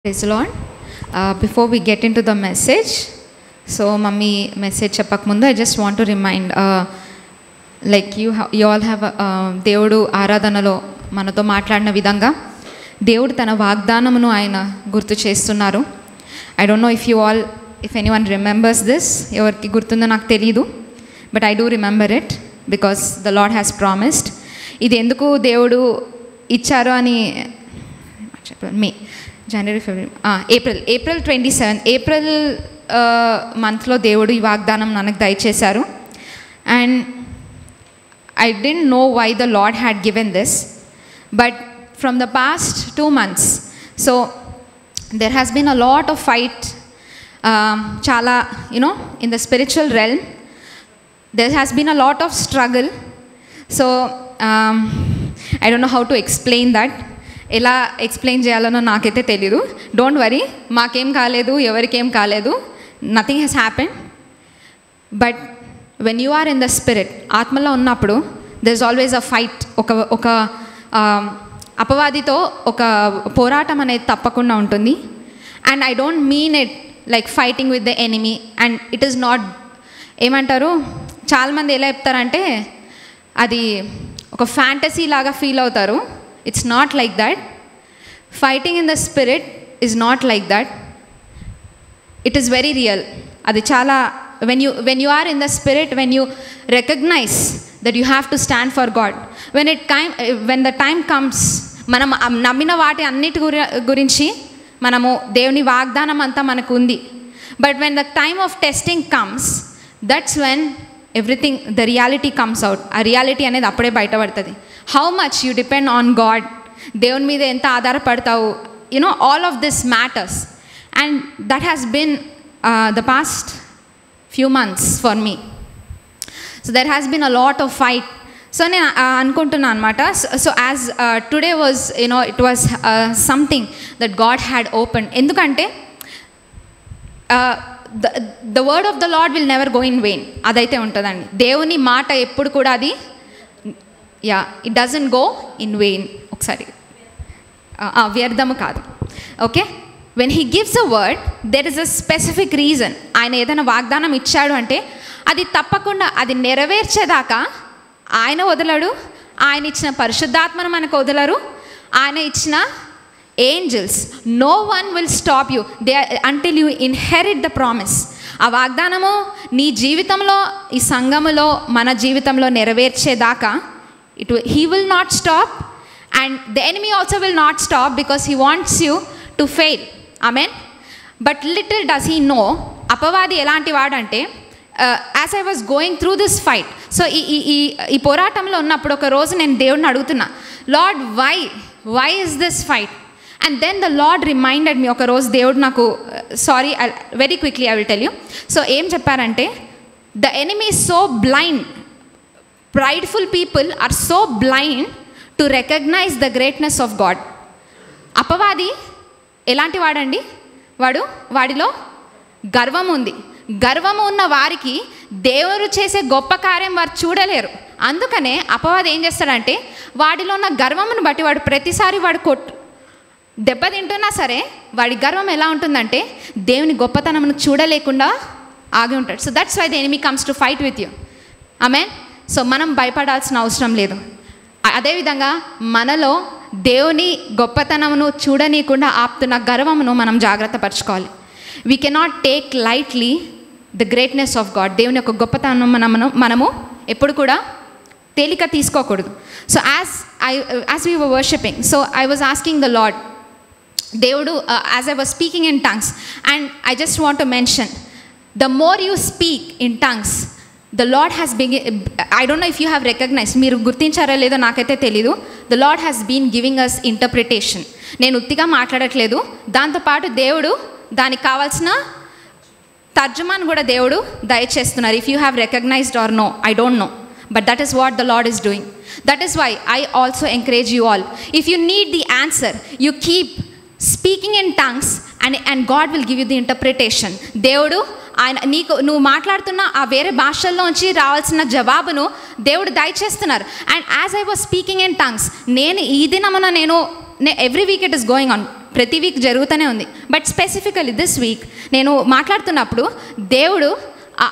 Praise the Lord. Before we get into the message, so mummy message చెప్పకముందు I just want to remind like you all have దేవుడు ఆరాధనలో మనతో మాట్లాడిన విధంగా దేవుడు తన వాగ్దానమును ఆయన గుర్తు చేస్తున్నారు. I don't know if anyone remembers this. ఎవరికి గుర్తుందో నాకు తెలియదు, but I do remember it because the Lord has promised. ఇది ఎందుకు దేవుడు ఇచ్చారు అని January, February, April 27, ఏప్రిల్ మంత్లో దేవుడు ఈ వాగ్దానం మనకు దయచేశారు. And I didn't know why the Lord had given this, but from the past 2 months, so there has been a lot of fight, chala, in the spiritual realm, there has been a lot of struggle. So I don't know how to explain that. ఎలా explain చేయాలనో నాకైతే తెలీదు. Don't worry, మాకేం కాలేదు, ఎవరికేం కాలేదు, nothing has happen. But when you are in the spirit, ఆత్మలో ఉన్నప్పుడు there is always a fight. ఒక అపవాదితో ఒక పోరాటం అనేది తప్పకుండా ఉంటుంది. And I don't mean it like fighting with the enemy. And it is not, ఏమంటారు, చాలామంది ఎలా చెప్తారంటే అది ఒక ఫ్యాంటసీ లాగా ఫీల్ అవుతారు. It's not like that. Fighting in the spirit is not like that. It is very real. Adi chala, when you are in the spirit, when you recognize that you have to stand for God, when the time comes, manam nammina vaati anniti gurinchi manamu devuni vaagdanam anta manaku undi. But when the time of testing comes, that's when everything, the reality comes out. A reality anedi appade baita padtadi. How much you depend on God, దేవుని మీద ఎంత ఆధారపడతావు, all of this matters. And that has been the past few months for me. So there has been a lot of fight. So నేను అనుకుంటున్నాను అనమాట. So as today was, it was something that God had opened. ఎందుకంటే the word of the Lord will never go in vain. అదైతే ఉంటుందండి. దేవుని మాట ఎప్పుడు కూడా అది it doesn't go in vain. ఒకసారి వ్యర్థము కాదు. Okay, when he gives a word, there is a specific reason. ఆయన ఏదైనా వాగ్దానం ఇచ్చాడు అంటే అది తప్పకుండా అది నెరవేర్చేదాకా ఆయన వదలడు. ఆయన ఇచ్చిన పరిశుద్ధాత్మను మనకు వదలరు. ఆయన ఇచ్చిన angels, no one will stop you until you inherit the promise. ఆ వాగ్దానము నీ జీవితంలో, ఈ సంఘములో, మన జీవితంలో నెరవేర్చేదాకా he will not stop, and the enemy also will not stop because he wants you to fail. Amen. But little does he know, apavadi elanti vaadante, as I was going through this fight, so ee poratamlo unnappudu oka roju nenu devudni adugutunna, Lord, why is this fight? And then the Lord reminded me, oka roju devudu naku sorry, very quickly I will tell you. So em chepparante, the enemy is so blind, prideful people are so blind to recognize the greatness of God. అపవాది ఎలాంటి వాడండి, వాడిలో గర్వం ఉంది. గర్వము ఉన్న వారికి దేవుడు చేసే గొప్ప కార్యం వారు చూడలేరు. అందుకనే అపవాది ఏం చేస్తాడంటే వాడిలో ఉన్న గర్వమును బట్టి వాడు ప్రతిసారి దెబ్బతింటున్నా సరే వాడి గర్వం ఎలా ఉంటుందంటే దేవుని గొప్పతనమును చూడలేకుండా ఆగి ఉంటాడు. So that's why the enemy comes to fight with you. Amen. So మనం భయపడాల్సిన అవసరం లేదు. అదేవిధంగా మనలో దేవుని గొప్పతనమును చూడనీయకుండా ఆపుతున్న గర్వమును మనం జాగ్రత్త పరచుకోవాలి. We cannot take lightly the greatness of God. దేవుని యొక్క గొప్పతనం మనము ఎప్పుడు కూడా తేలిక తీసుకోకూడదు. So as we wor worshipping, so I was asking the Lord, దేవుడు, as I was speaking in tongues, and I just want to mention, the more you speak in tongues, the Lord has been, I don't know if you have recognized, మీరు గుర్తించారో లేదో నాకైతే తెలీదు, the Lord has been giving us interpretation. నేను ఉత్తిగా మాట్లాడట్లేదు, దాంతోపాటు దేవుడు దానికి కావాల్సిన తర్జుమాను కూడా దేవుడు దయచేస్తున్నారు. If you have recognized or no, I don't know, but that is what the Lord is doing. That is why I also encourage you all, if you need the answer, you keep speaking in tongues and God will give you the interpretation. దేవుడు ఆయన నువ్వు మాట్లాడుతున్న ఆ వేరే భాషల్లోంచి రావాల్సిన జవాబును దేవుడు దయచేస్తున్నారు. And as I was speaking in tongues, నేను ఈ దినమున every week it is going on, ప్రతి వీక్ జరుగుతూనే ఉంది. బట్ స్పెసిఫికలీ దిస్ వీక్ నేను మాట్లాడుతున్నప్పుడు దేవుడు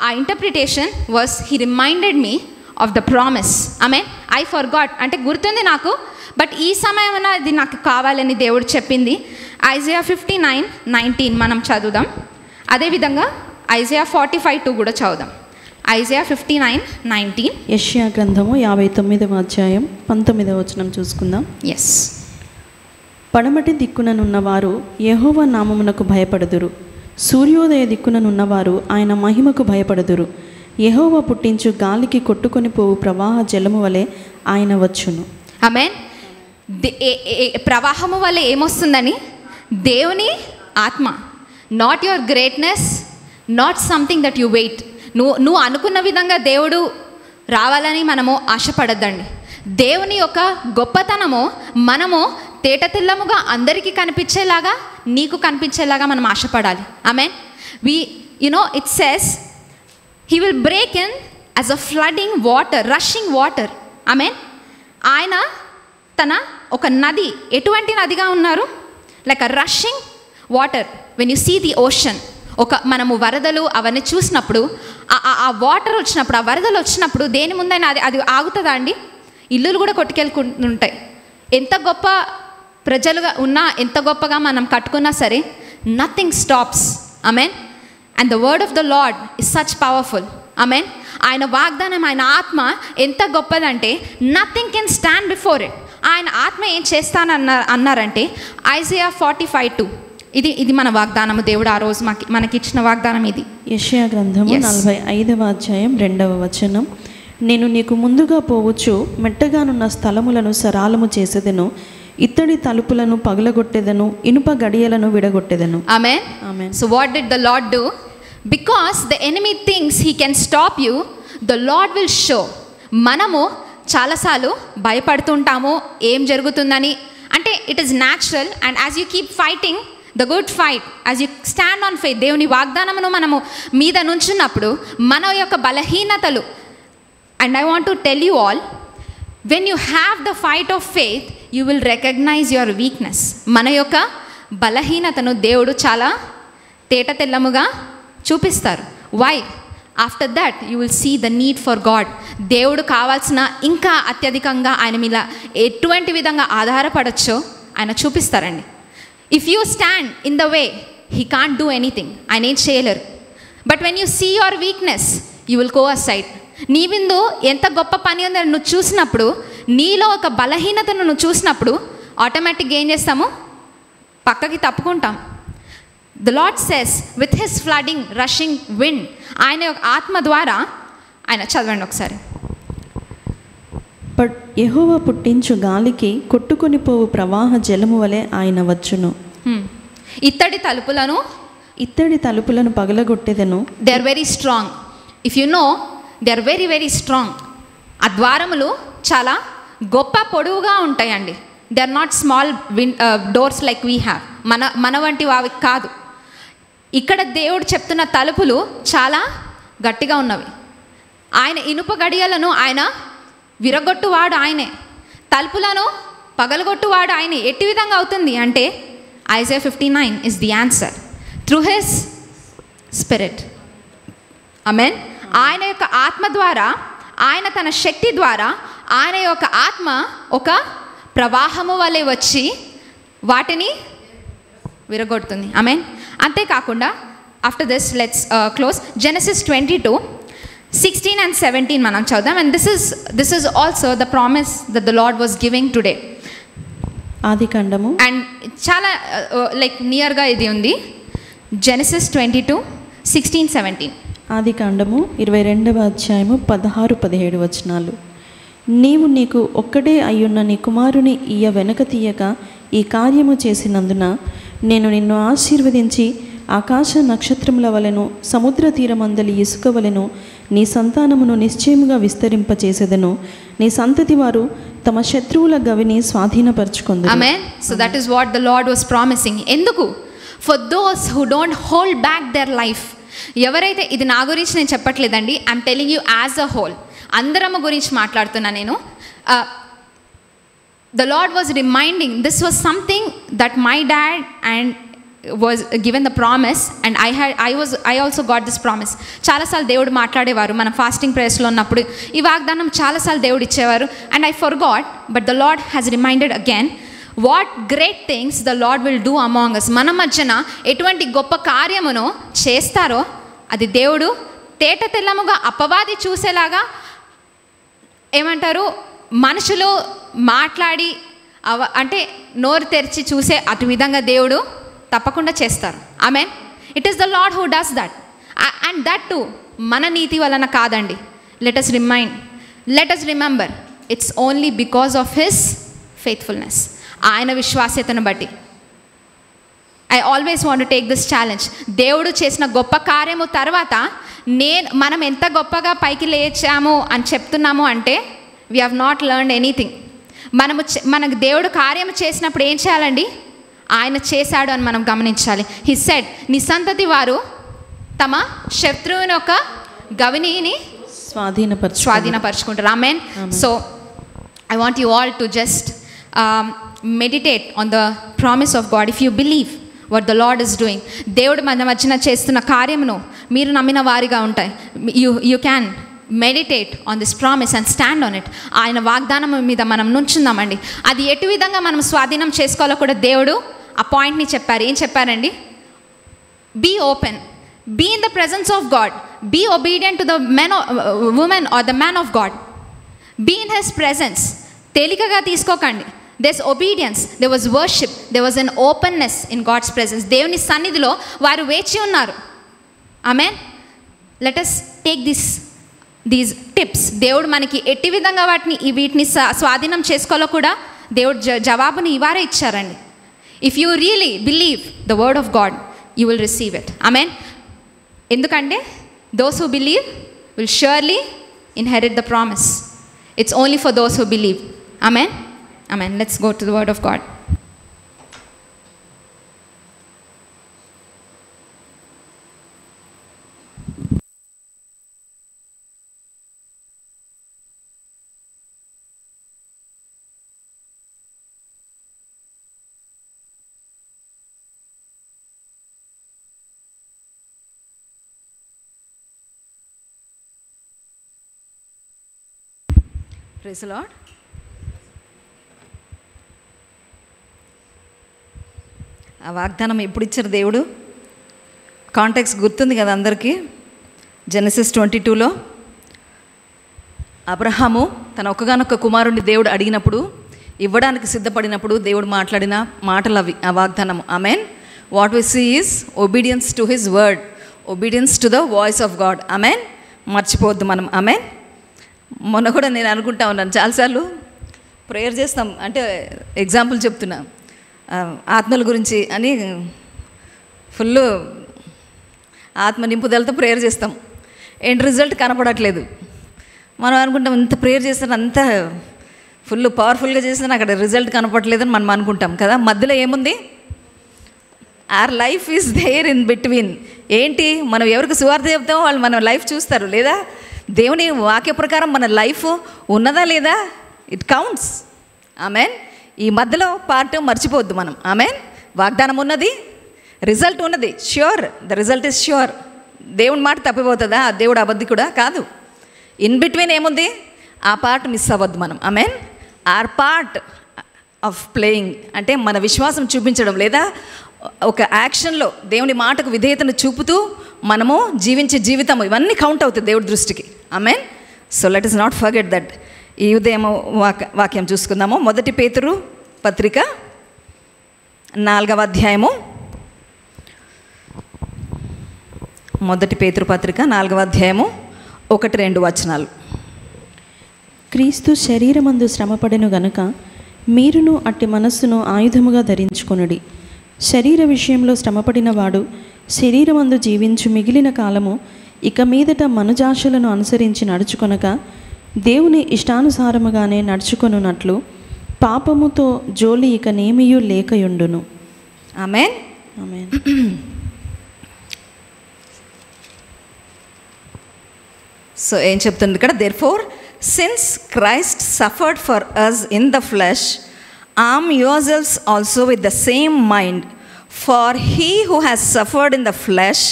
ఆ interpretation was he reminded me of the promise. I forgot అంటే గుర్తుంది నాకు, బట్ ఈ సమయం అది నాకు కావాలని దేవుడు చెప్పింది. ఐజయా 59:19 మనం చదువుదాం. అదేవిధంగా ఐజయా 45:2 కూడా చదువుదాం. ఐజయా 59:19. యెషయా గ్రంథము 59వ అధ్యాయం 19వ వచనం చూసుకుందాం. ఎస్. పడమటి దిక్కుననున్నవారు యెహోవా నామమునకు భయపడుదురు, సూర్యోదయ దిక్కుననున్నవారు ఆయన మహిమకు భయపడుదురు. యెహోవా పుట్టించు గాలికి కొట్టుకొని పోవు ప్రవాహ జలము వలె ఆయన వచ్చును. ఆమేన్. ప్రవాహము వల్ల ఏమొస్తుందని? దేవుని ఆత్మ. Not your greatness, not something that you wait. నువ్వు అనుకున్న విధంగా దేవుడు రావాలని మనము ఆశపడద్దండి. దేవుని యొక్క గొప్పతనము మనము తేటతెల్లముగా అందరికీ కనిపించేలాగా, నీకు కనిపించేలాగా మనం ఆశపడాలి. Amen. It says he will break in as a flooding water, rushing water. Amen. ఆయన తన ఒక నది, ఎటువంటి నదిగా ఉన్నారు? Like a rushing water. When you see the ocean, మనము వరదలు అవన్నీ చూసినప్పుడు, ఆ వాటర్ వచ్చినప్పుడు, ఆ వరదలు వచ్చినప్పుడు దేని ముందైనా అది ఆగుతుందా అండి? ఇల్లులు కూడా కొట్టుకెళ్ళుకుంటుంటాయి. ఎంత గొప్ప ప్రజలుగా ఉన్నా, ఎంత గొప్పగా మనం కట్టుకున్నా సరే, nothing stops. Amen. And the word of the Lord is such powerful. Amen. ఆయన వాగ్దానం, ఆయన ఆత్మ ఎంత గొప్పదంటే nothing can stand before it. ఆయన ఆత్మ ఏం చేస్తానన్నారంటే ఐజయా 45:2. ఇది మన వాగ్దానము. దేవుడు ఆ రోజు మనకిచ్చిన వాగ్దానం ఇది. యెషయా గ్రంథము 45వ అధ్యాయం 2వ వచనం. నేను నీకు ముందుగా పోవచ్చు, మెట్టగానున్న స్థలములను సరాలము చేసేదను, ఇత్తడి తలుపులను పగలగొట్టెదను, ఇనుప గడియలను విడగొట్టెదను. Amen. Amen. So what did the Lord do? Because the enemy things he can stop you, the Lord will show. మనము చాలాసార్లు భయపడుతుంటాము ఏం జరుగుతుందని. అంటే it is natural. And as you keep fighting the good fight, as you stand on faith, దేవుని వాగ్దానమును మనము మీద నుంచున్నప్పుడు మన యొక్క బలహీనతలు, and I want to tell you all, when you have the fight of faith you will recognise your weakness. మన యొక్క బలహీనతను దేవుడు చాలా తేటతెల్లముగా చూపిస్తారు. Why? After that you will see the need for God. దేవుడు కావాల్సిన ఇంకా అత్యధికంగా ఆయన మీద ఎటువంటి విధంగా ఆధారపడచ్చో ఆయన చూపిస్తారండి. If you stand in the way, he can't do anything. ఆయన ఏం చేయలేరు. But when you see your weakness you will go aside. నీ విందు ఎంత గొప్ప పని ఉందని నువ్వు చూసినప్పుడు, నీలో ఒక బలహీనతను నువ్వు చూసినప్పుడు ఆటోమేటిక్గా ఏం చేస్తాము? పక్కకి తప్పుకుంటాం. The Lord says with his flooding rushing wind, ఆయన యొక్క ఆత్మ ద్వారా ఆయన, చదవండి ఒకసారి. యెహోవా పుట్టించు గాలికి కొట్టుకొని పోవు ప్రవాహ జలము వలె ఆయన వచ్చును. ఇత్తడి తలుపులను పగలగొట్టెదను. They are very strong. If you know, they are very very strong. ఆ ద్వారములు చాలా గొప్ప పొడవుగా ఉంటాయండి. They are not small doors like we have. మన వంటి అవి కాదు. ఇక్కడ దేవుడు చెప్తున్న తలుపులు చాలా గట్టిగా ఉన్నవి. ఆయన ఇనుప గడియలను ఆయన విరగొట్టువాడు ఆయనే, తలుపులను పగలగొట్టువాడు ఆయనే. ఎట్టి విధంగా అవుతుంది అంటే Isaiah 59 is the answer through his spirit. Amen. ఆయన యొక్క ఆత్మ ద్వారా, ఆయన తన శక్తి ద్వారా, ఆయన యొక్క ఆత్మ ఒక ప్రవాహము వలె వచ్చి వాటిని విరగొడుతుంది. ఆమేన్. అంతేకాకుండా after this let's close Genesis 22:16 and 17 మనం చదువుదాం. And this is also the promise that the Lord was giving today. ఆదికాండము. అండ్ చాలా లైక్ నియర్గా ఇది ఉంది. Genesis 22:16-17. ఆదికాండము 22వ అధ్యాయము 16-17 వచనాలు. నీకు ఒక్కడే అయ్యున్న నీ కుమారుని ఇయ్య వెనక తీయక ఈ కార్యము చేసినందున నేను నిన్ను ఆశీర్వదించి ఆకాశ నక్షత్రముల వలెను సముద్ర తీరమందలి ఇసుక వలెను నీ సంతానమును నిశ్చయముగా విస్తరింపచేసేదను. నీ సంతతి వారు తమ శత్రువుల గవిని స్వాధీనపరచుకొందురు. Amen. So that is what the Lord was promising. ఎందుకు? For those who don't hold back their life. ఎవరైతే, ఇది నా గురించి నేను చెప్పట్లేదండి, I'm telling you as a whole, అందరము గురించి మాట్లాడుతున్నా నేను. the Lord was reminding, this was something that my dad and was given the promise, and I also got this promise. చాలాసార్లు దేవుడు మాట్లాడేవారు మనం ఫాస్టింగ్ ప్రేయర్స్లో ఉన్నప్పుడు. ఈ వాగ్దానం చాలాసార్లు దేవుడు ఇచ్చేవారు, and I forgot, but the Lord has reminded again what great things the Lord will do among us. మన మధ్యన ఎటువంటి గొప్ప కార్యమును చేస్తారో అది దేవుడు తేట తెల్లముగా అపవాది చూసేలాగా, ఏమంటారు, మనుషులు మాట్లాడి అంటే నోరు తెరిచి చూసే అటు విధంగా దేవుడు తప్పకుండా చేస్తారు. Amen. It is the Lord who does that, and that too మన నీతి వలన కాదండి. Let us remember it's only because of his faithfulness. ఆయన విశ్వాస్యతను బట్టి. I always want to take this challenge. దేవుడు చేసిన గొప్ప కార్యము తర్వాత మనం ఎంత గొప్పగా పైకి లేచాము అని చెప్తున్నాము అంటే we have not learned anything. మనకు దేవుడు కార్యం చేసినప్పుడు ఏం చేయాలండి? ఆయన చేశాడు అని మనం గమనించాలి. హి సెడ్, నీ సంతతి వారు తమ శత్రువుని ఒక గవినిని స్వాధీనపరుచుకుంటారు. Amen. So I want you all to just meditate on the promise of God. If you believe what the Lord is doing, దేవుడు మన మధ్యన చేస్తున్న కార్యమును మీరు నమ్మిన వారిగా ఉంటాయి. You can meditate on this promise and stand on it. ఆయన వాగ్దానం మీద మనం నుంచుందామండి. అది ఎటు విధంగా మనం స్వాధీనం చేసుకోవాలో కూడా దేవుడు ఆ పాయింట్ని చెప్పారు. ఏం చెప్పారండి? Be open, be in the presence of God, be obedient to the women or the man of God, be in his presence. తేలికగా తీసుకోకండి. There's obedience, there was worship, there was an openness in God's presence. దేవుని సన్నిధిలో వారు వేచి ఉన్నారు. ఆమేన్. Let us take these tips. దేవుడు మనకి ఎట్టి విధంగా వీటిని స్వాధీనం చేసుకోవాలో కూడా దేవుడు జవాబుని ఇవారే ఇచ్చారండి. If you really believe the word of God, you will receive it. ఆమేన్. ఎందుకంటే those who believe will surely inherit the promise. It's only for those who believe. Amen. Amen. Let's go to the word of God. Praise the Lord. ఆ వాగ్దానం ఎప్పుడు ఇచ్చారు దేవుడు? Context గుర్తుంది కదా అందరికీ. Genesis 22లో Abraham తన ఒక్కగానొక్క కుమారుడిని దేవుడు అడిగినప్పుడు, ఇవ్వడానికి సిద్ధపడినప్పుడు దేవుడు మాట్లాడిన మాటలు అవి, ఆ వాగ్దానం. Amen. What we see is obedience to his word, obedience to the voice of God. Amen. మర్చిపోవద్దు మనం. ఆమెన్. మొన్న కూడా నేను అనుకుంటా ఉన్నాను, చాలాసార్లు ప్రేయర్ చేస్తాం, అంటే ఎగ్జాంపుల్ చెప్తున్నా, ఆత్మల గురించి అని ఫుల్ ఆత్మ నింపుదలతో ప్రేయర్ చేస్తాం. ఏంటి రిజల్ట్ కనపడట్లేదు. మనం అనుకుంటాం ఇంత ప్రేయర్ చేస్తాను, అంత ఫుల్ పవర్ఫుల్గా చేస్తాను, అక్కడ రిజల్ట్ కనపడట్లేదని మనం అనుకుంటాం కదా. మధ్యలో ఏముంది? Our life is there in between. ఏంటి, మనం ఎవరికి సువార్త చెప్తామో వాళ్ళు మన లైఫ్ చూస్తారు, లేదా దేవుని వాక్య ప్రకారం మన లైఫ్ ఉన్నదా లేదా, ఇట్ కౌంట్స్. ఆమెన్. ఈ మధ్యలో పార్ట్ మర్చిపోవద్దు మనం. ఆమెన్. వాగ్దానం ఉన్నది, రిజల్ట్ ఉన్నది, sure. The result is sure. దేవుని మాట తప్పిపోతుందా? దేవుడు అబద్ధికుడా? కాదు. ఇన్ బిట్వీన్ ఏముంది? ఆ పార్ట్ మిస్ అవ్వద్దు మనం. Amen. Our part of playing అంటే మన విశ్వాసం చూపించడం, లేదా ఒక యాక్షన్లో దేవుని మాటకు విధేయతను చూపుతూ మనము జీవించే జీవితం, ఇవన్నీ కౌంట్ అవుతుంది దేవుడి దృష్టికి. Amen. So let us not forget that. ఈ ఉదయం వాక్యం చూసుకుందాము. 1 పేతురు పత్రిక 4వ అధ్యాయము. 1 పేతురు పత్రిక 4వ అధ్యాయము 1-2 వచనాలు. క్రీస్తు శరీరమందు శ్రమపడెను గనుక మీరును అట్టి మనస్సును ఆయుధముగా ధరించుకొనుడి. శరీర విషయంలో శ్రమపడిన వాడు శరీరమందు జీవించు మిగిలిన కాలము ఇక మీదట మనుజాశలను అనుసరించి నడుచుకొనక దేవుని ఇష్టానుసారముగానే నడుచుకొనున్నట్లు పాపముతో జోలి ఇక నేమియు లేకయుండును. ఆమేన్. ఆమేన్. సో ఏం చెప్తుంది ఇక్కడ? Therefore since Christ suffered for us in the flesh arm yourselves also with the same mind, for he who has suffered in the flesh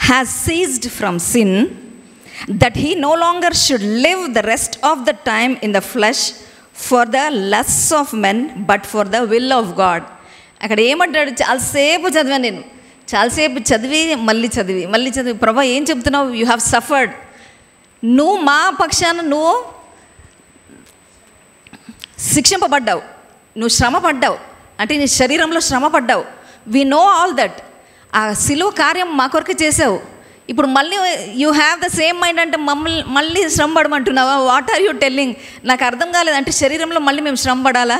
has ceased from sin, that he no longer should live the rest of the time in the flesh for the lusts of men, but for the will of God. అక్కడ ఏమంటాడు, చాలాసేపు చదివాను నేను, చాలాసేపు చదివి మళ్ళీ చదివి ప్రభా ఏం చెప్తున్నావు, యూ హ్యావ్ సఫర్డ్, నువ్వు మా పక్షాన నువ్వు శిక్షింపబడ్డావు, నువ్వు శ్రమ పడ్డావు, అంటే నీ శరీరంలో శ్రమ పడ్డావు. We know all that. ఆ సిలువ కార్యం మా కొరకు చేసావు. ఇప్పుడు మళ్ళీ you have the same mind అంటే మళ్ళీ శ్రమ పడమంటున్నావా? What are you telling? నాకు అర్థం కాలేదు. అంటే శరీరంలో మళ్ళీ మేము శ్రమ పడాలా?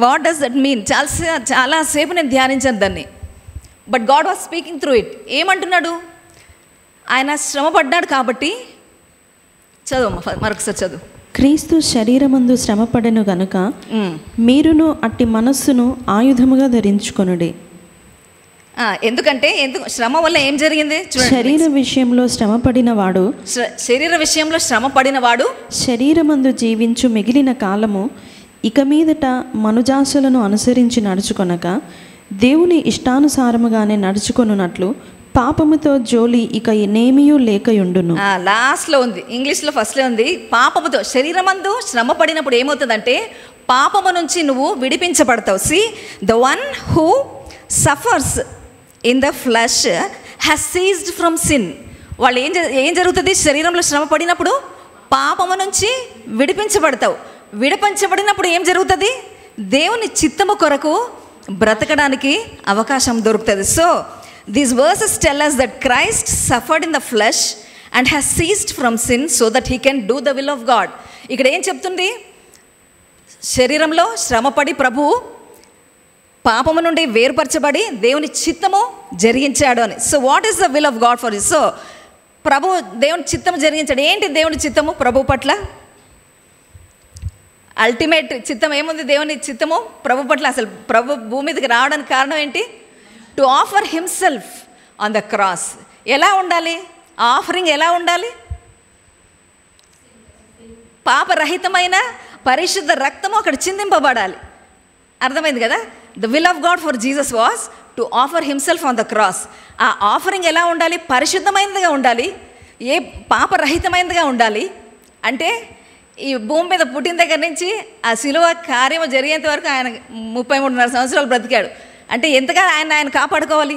What does that mean? చాలాసేపు నేను ధ్యానించాను దాన్ని. But God was speaking through it. ఏమంటున్నాడు? ఆయన శ్రమ పడ్డాడు కాబట్టి, చదువు మరొకసారి చదువు. క్రీస్తు శరీరమందు శ్రమపడెను గనుక మీరును అట్టి మనస్సును ఆయుధముగా ధరించుకొనుడి. ఎందుకంటే శ్రమ వల్ల ఏం జరిగింది? శరీర విషయంలో శ్రమపడిన వాడు శరీరమందు జీవించు మిగిలిన కాలము ఇక మీదట మనుజాసులను అనుసరించి నడుచుకొనక దేవుని ఇష్టానుసారముగానే నడుచుకొనున్నట్లు పాపముతో జోలి ఇక నేమియూ లేకయుండును. లాస్ట్లో ఉంది, ఇంగ్లీష్లో ఫస్ట్లో ఉంది, పాపముతో. శరీరమందు శ్రమ పడినప్పుడు ఏమవుతుందంటే పాపము నుంచి నువ్వు విడిపించబడతావు. See the one who suffers in the flesh has ceased from sin. వాళ్ళు ఏం జరుగుతుంది? శరీరంలో శ్రమ పడినప్పుడు పాపము నుంచి విడిపించబడతావు. విడిపించబడినప్పుడు ఏం జరుగుతుంది? దేవుని చిత్తము కొరకు బ్రతకడానికి అవకాశం దొరుకుతుంది. So these verses tell us that Christ suffered in the flesh and has ceased from sin so that he can do the will of God. ఇక్కడ ఏం చెప్తుంది? శరీరంలో శ్రమపడి ప్రభు పాపము నుండి వేరుపరచబడి దేవుని చిత్తము జరిగించాడు అని. So what is the will of God for this? So ప్రభు దేవుని చిత్తము జరిగించాడు. ఏంటి దేవుని చిత్తము ప్రభు పట్ల? అల్టిమేట్ చిత్తం ఏముంది? దేవుని చిత్తము ప్రభు పట్ల. అసలు ప్రభు భూమి మీదకి రావడానికి కారణం ఏంటి? To offer himself on the cross. ఎలా ఉండాలి ఆఫరింగ్? ఎలా ఉండాలి? పాపరహితమైన పరిశుద్ధ రక్తము అక్కడ చిందింపబడాలి. అర్థమైంది కదా? The will of God for Jesus was to offer himself on the cross. ఆ ఆఫరింగ్ ఎలా ఉండాలి? పరిశుద్ధమైనదిగా ఉండాలి. ఏ పాపరహితమైనదిగా ఉండాలి అంటే ఈ భూమి మీద పుట్టిన దగ్గర నుంచి ఆ శిలువ కార్యము జరిగేంత వరకు ఆయన 33.5 సంవత్సరాలు బ్రతికాడు. అంటే ఎంతగా ఆయన కాపాడుకోవాలి?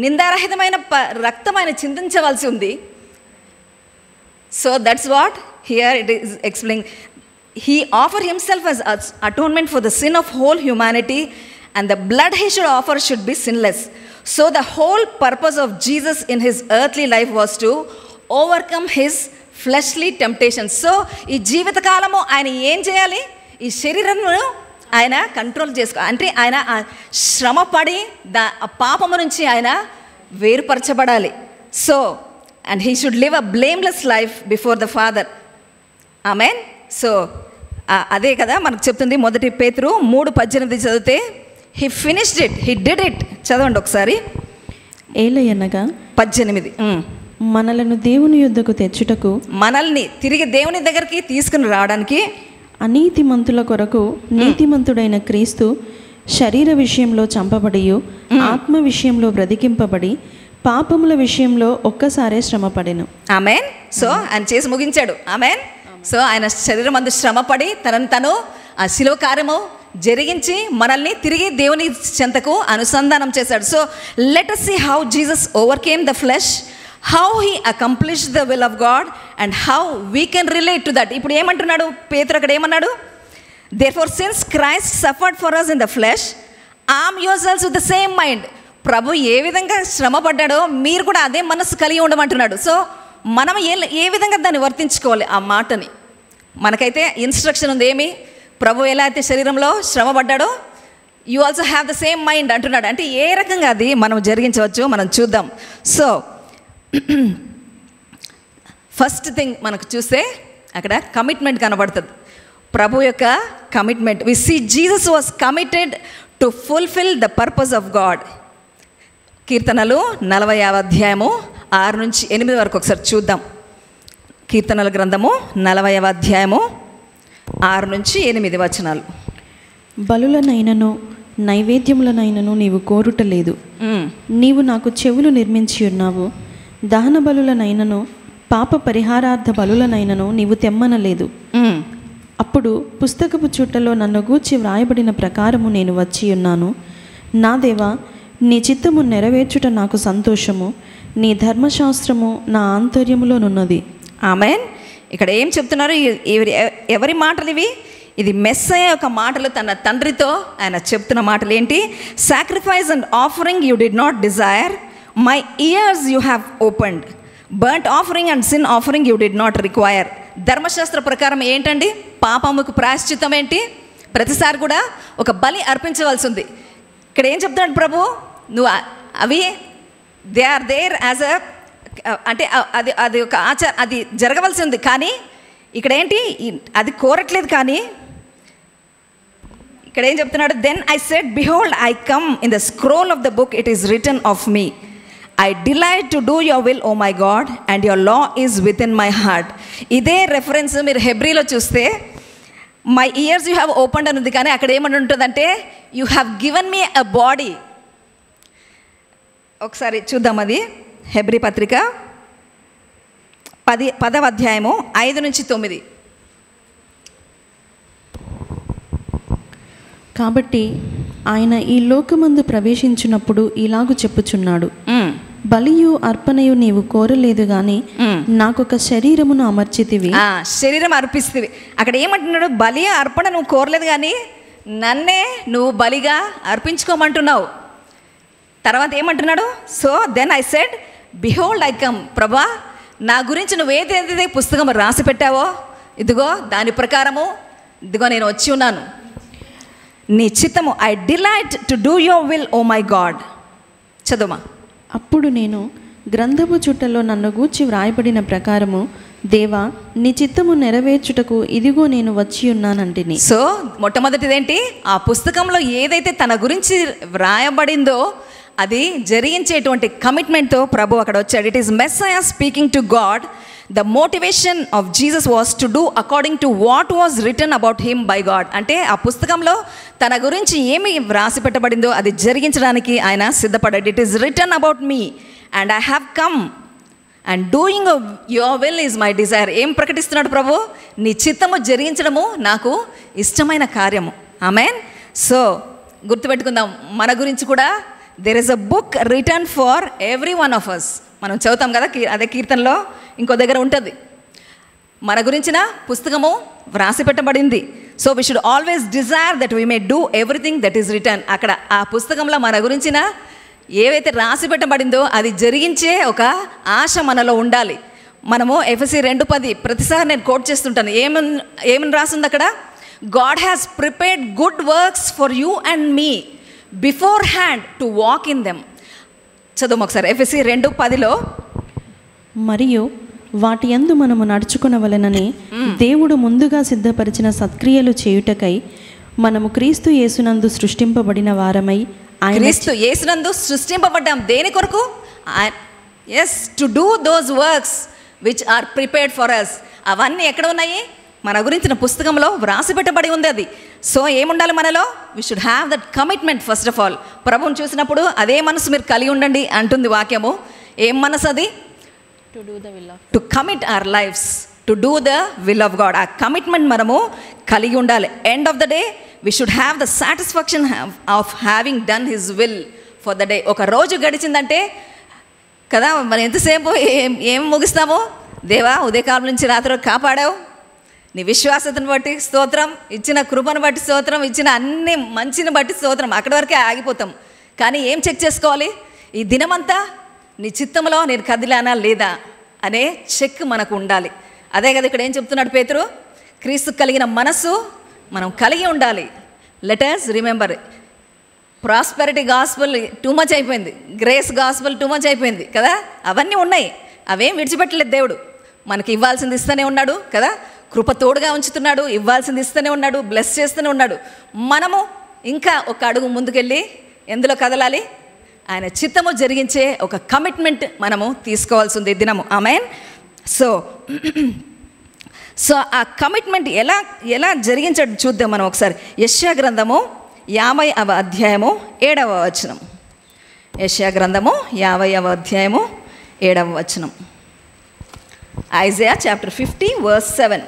నిందారహితమైన రక్తం ఆయన చిందించవలసి ఉంది. So that's what here it is explain. He offer himself as atonement for the sin of whole humanity, and the blood he should offer should be sinless. So the whole purpose of Jesus in his earthly life was to overcome his fleshly temptations. So ఈ జీవితకాలము ఆయన ఏం చేయాలి? ఈ శరీరంను ఆయన control చేసుకో, అంటే ఆయన శ్రమపడి పాపము నుంచి ఆయన వేరుపరచబడాలి. So and he should live a blameless life before the father. Amen. So అదే కదా మనకు చెప్తుంది 1 పేతురు 3:18 చదివితే, he finished it, he did it. చదవండి ఒకసారి. ఏలయనగా 18 మనలను దేవుని యొద్దకు తెచ్చుటకు, మనల్ని తిరిగి దేవుని దగ్గరికి తీసుకుని రావడానికి అనీతిమంతుల కొరకు నీతిమంతుడైన క్రీస్తు శరీర విషయంలో చంపబడియు ఆత్మ విషయంలో బ్రతికింపబడి పాపముల విషయంలో ఒక్కసారే శ్రమపడెను. ఆమెన్. సో ఆయన చేసి ముగించాడు. ఆమెన్. సో ఆయన శరీరం అందు శ్రమపడి తను ఆ శిలువ కార్యము జరిగించి మనల్ని తిరిగి దేవుని చెంతకు అనుసంధానం చేశాడు. So let us see how Jesus overcame the flesh, how he accomplished the will of God, and how we can relate to that. ఇప్పుడు ఏమంటున్నాడు పేతురు? అక్కడ ఏమన్నాడు? Therefore since Christ suffered for us in the flesh, arm yourselves with the same mind. ప్రభు ఏ విధంగా శ్రమ పడ్డాడో మీరు కూడా అదే మనస్సు కలిగి ఉండమంటున్నాడు. సో మనం ఏ విధంగా దాన్ని వర్తించుకోవాలి? ఆ మాటని మనకైతే ఇన్స్ట్రక్షన్ ఉంది. ఏమి? ప్రభు ఎలా అయితే శరీరంలో శ్రమ పడ్డాడో you also have the same mind అంటున్నాడు. అంటే ఏ రకంగా అది మనం జరిగించవచ్చు మనం చూద్దాం. సో ఫస్ట్ థింగ్ మనకు చూస్తే అక్కడ కమిట్మెంట్ కనబడుతుంది. ప్రభు యొక్క commitment. We see Jesus was committed to fulfil the purpose of God. కీర్తనలు 40వ అధ్యాయము 6 నుంచి 8 వరకు ఒకసారి చూద్దాం. కీర్తనల గ్రంథము 40వ అధ్యాయము 6 నుంచి 8 వచనాలు. బలులనైనను నైవేద్యములనైనను నీవు కోరుటలేదు. నీవు నాకు చెవులు నిర్మించి ఉన్నావు. దహన బలులనైనను పాప పరిహారార్థ బలులనైనను నీవు తెమ్మనలేదు. అప్పుడు పుస్తకపు చుట్టలో నన్ను గూర్చి వ్రాయబడిన ప్రకారము నేను వచ్చి ఉన్నాను. నా దేవా, నీ చిత్తము నెరవేర్చుట నాకు సంతోషము. నీ ధర్మశాస్త్రము నా ఆంతర్యములోనున్నది. ఆమేన్. ఇక్కడ ఏం చెప్తున్నారు? ఎవరి మాటలు ఇవి? ఇది మెస్సయ్య యొక్క మాటలు. తన తండ్రితో ఆయన చెప్తున్న మాటలు ఏంటి? Sacrifice and offering you did not Dzire, my ears you have opened. Burnt offering and sin offering you did not require. ధర్మశాస్త్ర ప్రకారం ఏంటండి? పాపముకు ప్రాయశ్చిత్తం ఏంటి? ప్రతిసారి కూడా ఒక బలి అర్పించవలసి ఉంది. ఇక్కడ ఏం చెప్తున్నాడు ప్రభు? నువ్వు అవి they are there as a, అంటే అది ఒక అది జరగవలసి ఉంది. కానీ ఇక్కడ ఏంటి? అది కోరట్లేదు. కానీ ఇక్కడ ఏం చెప్తున్నాడు? Then I said behold I come in the scroll of the book it is written of me. I delight to do your will O my God and your law is within my heart. ఇదే reference మీరు హెబ్రీలో చూస్తే my ears you have opened అని ఉంది. కానీ అక్కడ ఏమని ఉంటుందంటే you have given me a body. ఒకసారి చూద్దాం. అది హెబ్రీ పత్రిక 10వ అధ్యాయము 5 నుంచి 9. కాబట్టి ఆయన ఈ లోకమందు ప్రవేశించినప్పుడు ఇలాగు చెప్పుచున్నాడు, బలియు అర్పణయు నీవు కోరలేదు గాని నాకొక శరీరమును అమర్చితివి. శరీరం అర్పిస్తుంది. అక్కడ ఏమంటున్నాడు? బలి అర్పణ నువ్వు కోరలేదు కానీ నన్నే నువ్వు బలిగా అర్పించుకోమంటున్నావు. తర్వాత ఏమంటున్నాడు? So then I said behold I come. ప్రభా, నా గురించి నువ్వేదేది పుస్తకం రాసి పెట్టావో ఇదిగో దాని ప్రకారము ఇదిగో నేను వచ్చి ఉన్నాను. నీ చిత్తము I delight to do your will O my God. చదువుమా. అప్పుడు నేను గ్రంథపు చుట్టలో నన్ను గూర్చి వ్రాయబడిన ప్రకారము దేవా, నీ చిత్తము నెరవేర్చుటకు ఇదిగో నేను వచ్చి ఉన్నానంటిని. సో మొట్టమొదటిదేంటి? ఆ పుస్తకంలో ఏదైతే తన గురించి వ్రాయబడిందో అది జరిగించేటువంటి కమిట్మెంట్తో ప్రభు అక్కడ వచ్చాడు. It is Messiah speaking to God. The motivation of Jesus was to do according to what was written about him by God. అంటే ఆ పుస్తకంలో తన గురించి ఏమి వ్రాసి పెట్టబడిందో అది జరిగించడానికి ఆయన సిద్ధపడ్డాడు. It is written about me and I have come and doing your will is my desire. ఏం ప్రకటిస్తున్నాడు ప్రభు? నీ చిత్తము జరిగించడము నాకు ఇష్టమైన కార్యము. ఆమేన్. సో గుర్తుపెట్టుకుందాం, మన గురించి కూడా there is a book written for every one of us. మనం చదువుతాం కదా, అదే కీర్తనలో ఇంకో దగ్గర ఉంటుంది. మన గురించిన పుస్తకము వ్రాసి పెట్టబడింది. So we should always Dzire that we may do everything that is return. అక్కడ ఆ పుస్తకంలో మన గురించిన ఏవైతే రాసి పెట్టబడిందో అది జరిగించే ఒక ఆశ మనలో ఉండాలి. మనము ఎఫెసీ 2:10 ప్రతిసారి నేను కోట్ చేస్తుంటాను. ఏమని రాసింది అక్కడ? God has prepared good works for you and me before hand to walk in them. చదువు ఒకసారి. ఎఫెసీ 2:10లో మరియు వాటి యందు మనము నడుచుకునవలెనని దేవుడు ముందుగా సిద్ధపరిచిన సత్క్రియలు చేయుటకై మనము క్రీస్తు యేసునందు సృష్టింపబడిన వారమై, క్రీస్తు యేసునందు సృష్టింపబడ్డాం. దేని కొరకు? Yes, to do those works which are prepared for us. అవన్నీ ఎక్కడ ఉన్నాయి? మన గురించిన పుస్తకంలో వ్రాసి పెట్టబడి ఉంది అది. సో ఏముండాలి మనలో? We should have that commitment. First of all ప్రభువుని చూసినప్పుడు అదే మనసు మీరు కలిగి ఉండండి అంటుంది వాక్యము. ఏం మనసు అది? To commit our lives to do the will of God. ఆ కమిట్మెంట్ మనము కలిగి ఉండాలి. End of the day we should have the satisfaction of having done his will for the day. ఒక రోజు గడిచిందంటే కదా మనం ఎంతసేపు ఏం ముగిస్తాము? దేవా, ఉదయకాలం నుంచి రాత్రి కాపాడావు, నీ విశ్వాసతను బట్టి స్తోత్రం, ఇచ్చిన కృపను బట్టి స్తోత్రం, ఇచ్చిన అన్ని మంచిని బట్టి స్తోత్రం. అక్కడి వరకే ఆగిపోతాం. కానీ ఏం చెక్ చేసుకోవాలి? ఈ దినమంతా నీ చిత్తంలో నేను కదిలానా లేదా అనే చెక్ మనకు ఉండాలి. అదే కదా ఇక్కడ ఏం చెప్తున్నాడు పేతురు? క్రీస్తు కలిగిన మనస్సు మనం కలిగి ఉండాలి. Let us remember, prosperity gospel too much అయిపోయింది, గ్రేస్ గాస్పుల్ టూ మచ్ అయిపోయింది కదా. అవన్నీ ఉన్నాయి, అవేం విడిచిపెట్టలేదు దేవుడు. మనకి ఇవ్వాల్సింది ఇస్తూనే ఉన్నాడు కదా, కృప తోడుగా ఉంచుతున్నాడు, ఇవ్వాల్సింది ఇస్తూనే ఉన్నాడు, బ్లెస్ చేస్తూనే ఉన్నాడు. మనము ఇంకా ఒక అడుగు ముందుకెళ్ళి ఎందులో కదలాలి? ఆయన చిత్తము జరిగించే ఒక కమిట్మెంట్ మనము తీసుకోవాల్సింది దినము. ఆమేన్. సో సో ఆ కమిట్మెంట్ ఎలా ఎలా జరిగించాడు చూద్దాం మనం ఒకసారి. యెషయా గ్రంథము 50వ అధ్యాయము 7వ వచనం. యెషయా గ్రంథము 50వ అధ్యాయము 7వ వచనం. Isaiah chapter 50 verse 7.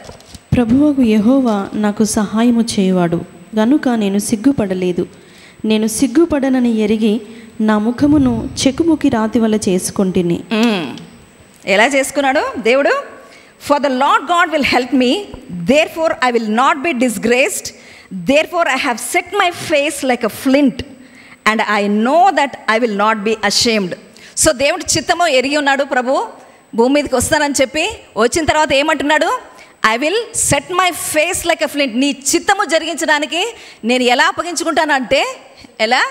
ప్రభువగు యెహోవా నాకు సహాయము చేయువాడు గనుక నేను సిగ్గుపడలేదు. నేను సిగ్గుపడనని ఎరిగి నా ముఖమును చెకుముకి రాతి వల్ల చేసుకొంటిని. ఎలా చేసుకున్నాడు దేవుడు? For the Lord God will help me, therefore I will not be disgraced, therefore I have set my face like a flint and I know that I will not be ashamed. So దేవుడి చిత్తము ఎరిగి ఉన్నాడు ప్రభు. భూమి మీదకి వస్తానని చెప్పి వచ్చిన తర్వాత ఏమంటున్నాడు? I will set my face like a flint. నీ చిత్తము జరిగించడానికి నేను ఎలా అప్పగించుకుంటానంటే, ఎలా?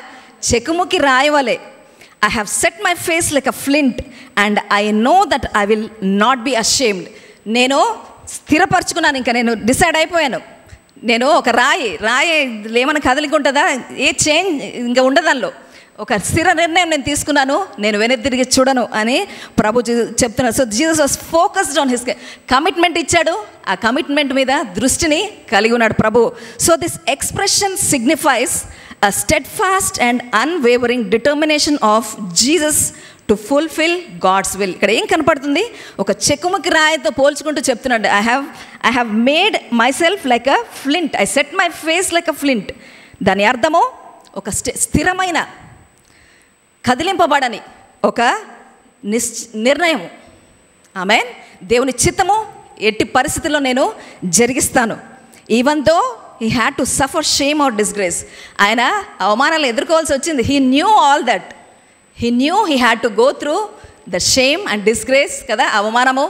చెకుముకి రాయవలే. I have set my face like a flint and I know that I will not be ashamed. నేను స్థిరపరచుకున్నాను, ఇంకా నేను డిసైడ్ అయిపోయాను. నేను ఒక రాయి ఏమైనా కదలిక ఉంటుందా? ఏ చేంజ్ ఇంకా ఉండదు దానిలో. ఒక స్థిర నిర్ణయం నేను తీసుకున్నాను, నేను వెనక్కి తిరిగి చూడను అని ప్రభు చెప్తున్నాడు. So Jesus was focused on his commitment ఇచ్చాడు, ఆ కమిట్మెంట్ మీద దృష్టిని కలిగి ఉన్నాడు ప్రభు. So this expression signifies a steadfast and unwavering determination of Jesus to fulfill God's will. ఇక్కడ ఏం కనపడుతుంది? ఒక చెకుముకి రాయితో పోల్చుకుంటూ చెప్తున్నాడు, I have made myself like a flint, I set my face like a flint. దాని అర్థము ఒక స్థిరమైన, కదిలింపబడని ఒక నిర్ణయం. ఆమేన్. దేవుని చిత్తము ఎట్టి పరిస్థితుల్లో నేను జరిగిస్తాను. Even though he had to suffer shame or disgrace. ఆయన అవమానాలు ఎదుర్కోవాల్సి వచ్చింది. he knew all that. he knew he had to go through the shame and disgrace కదా, అవమానము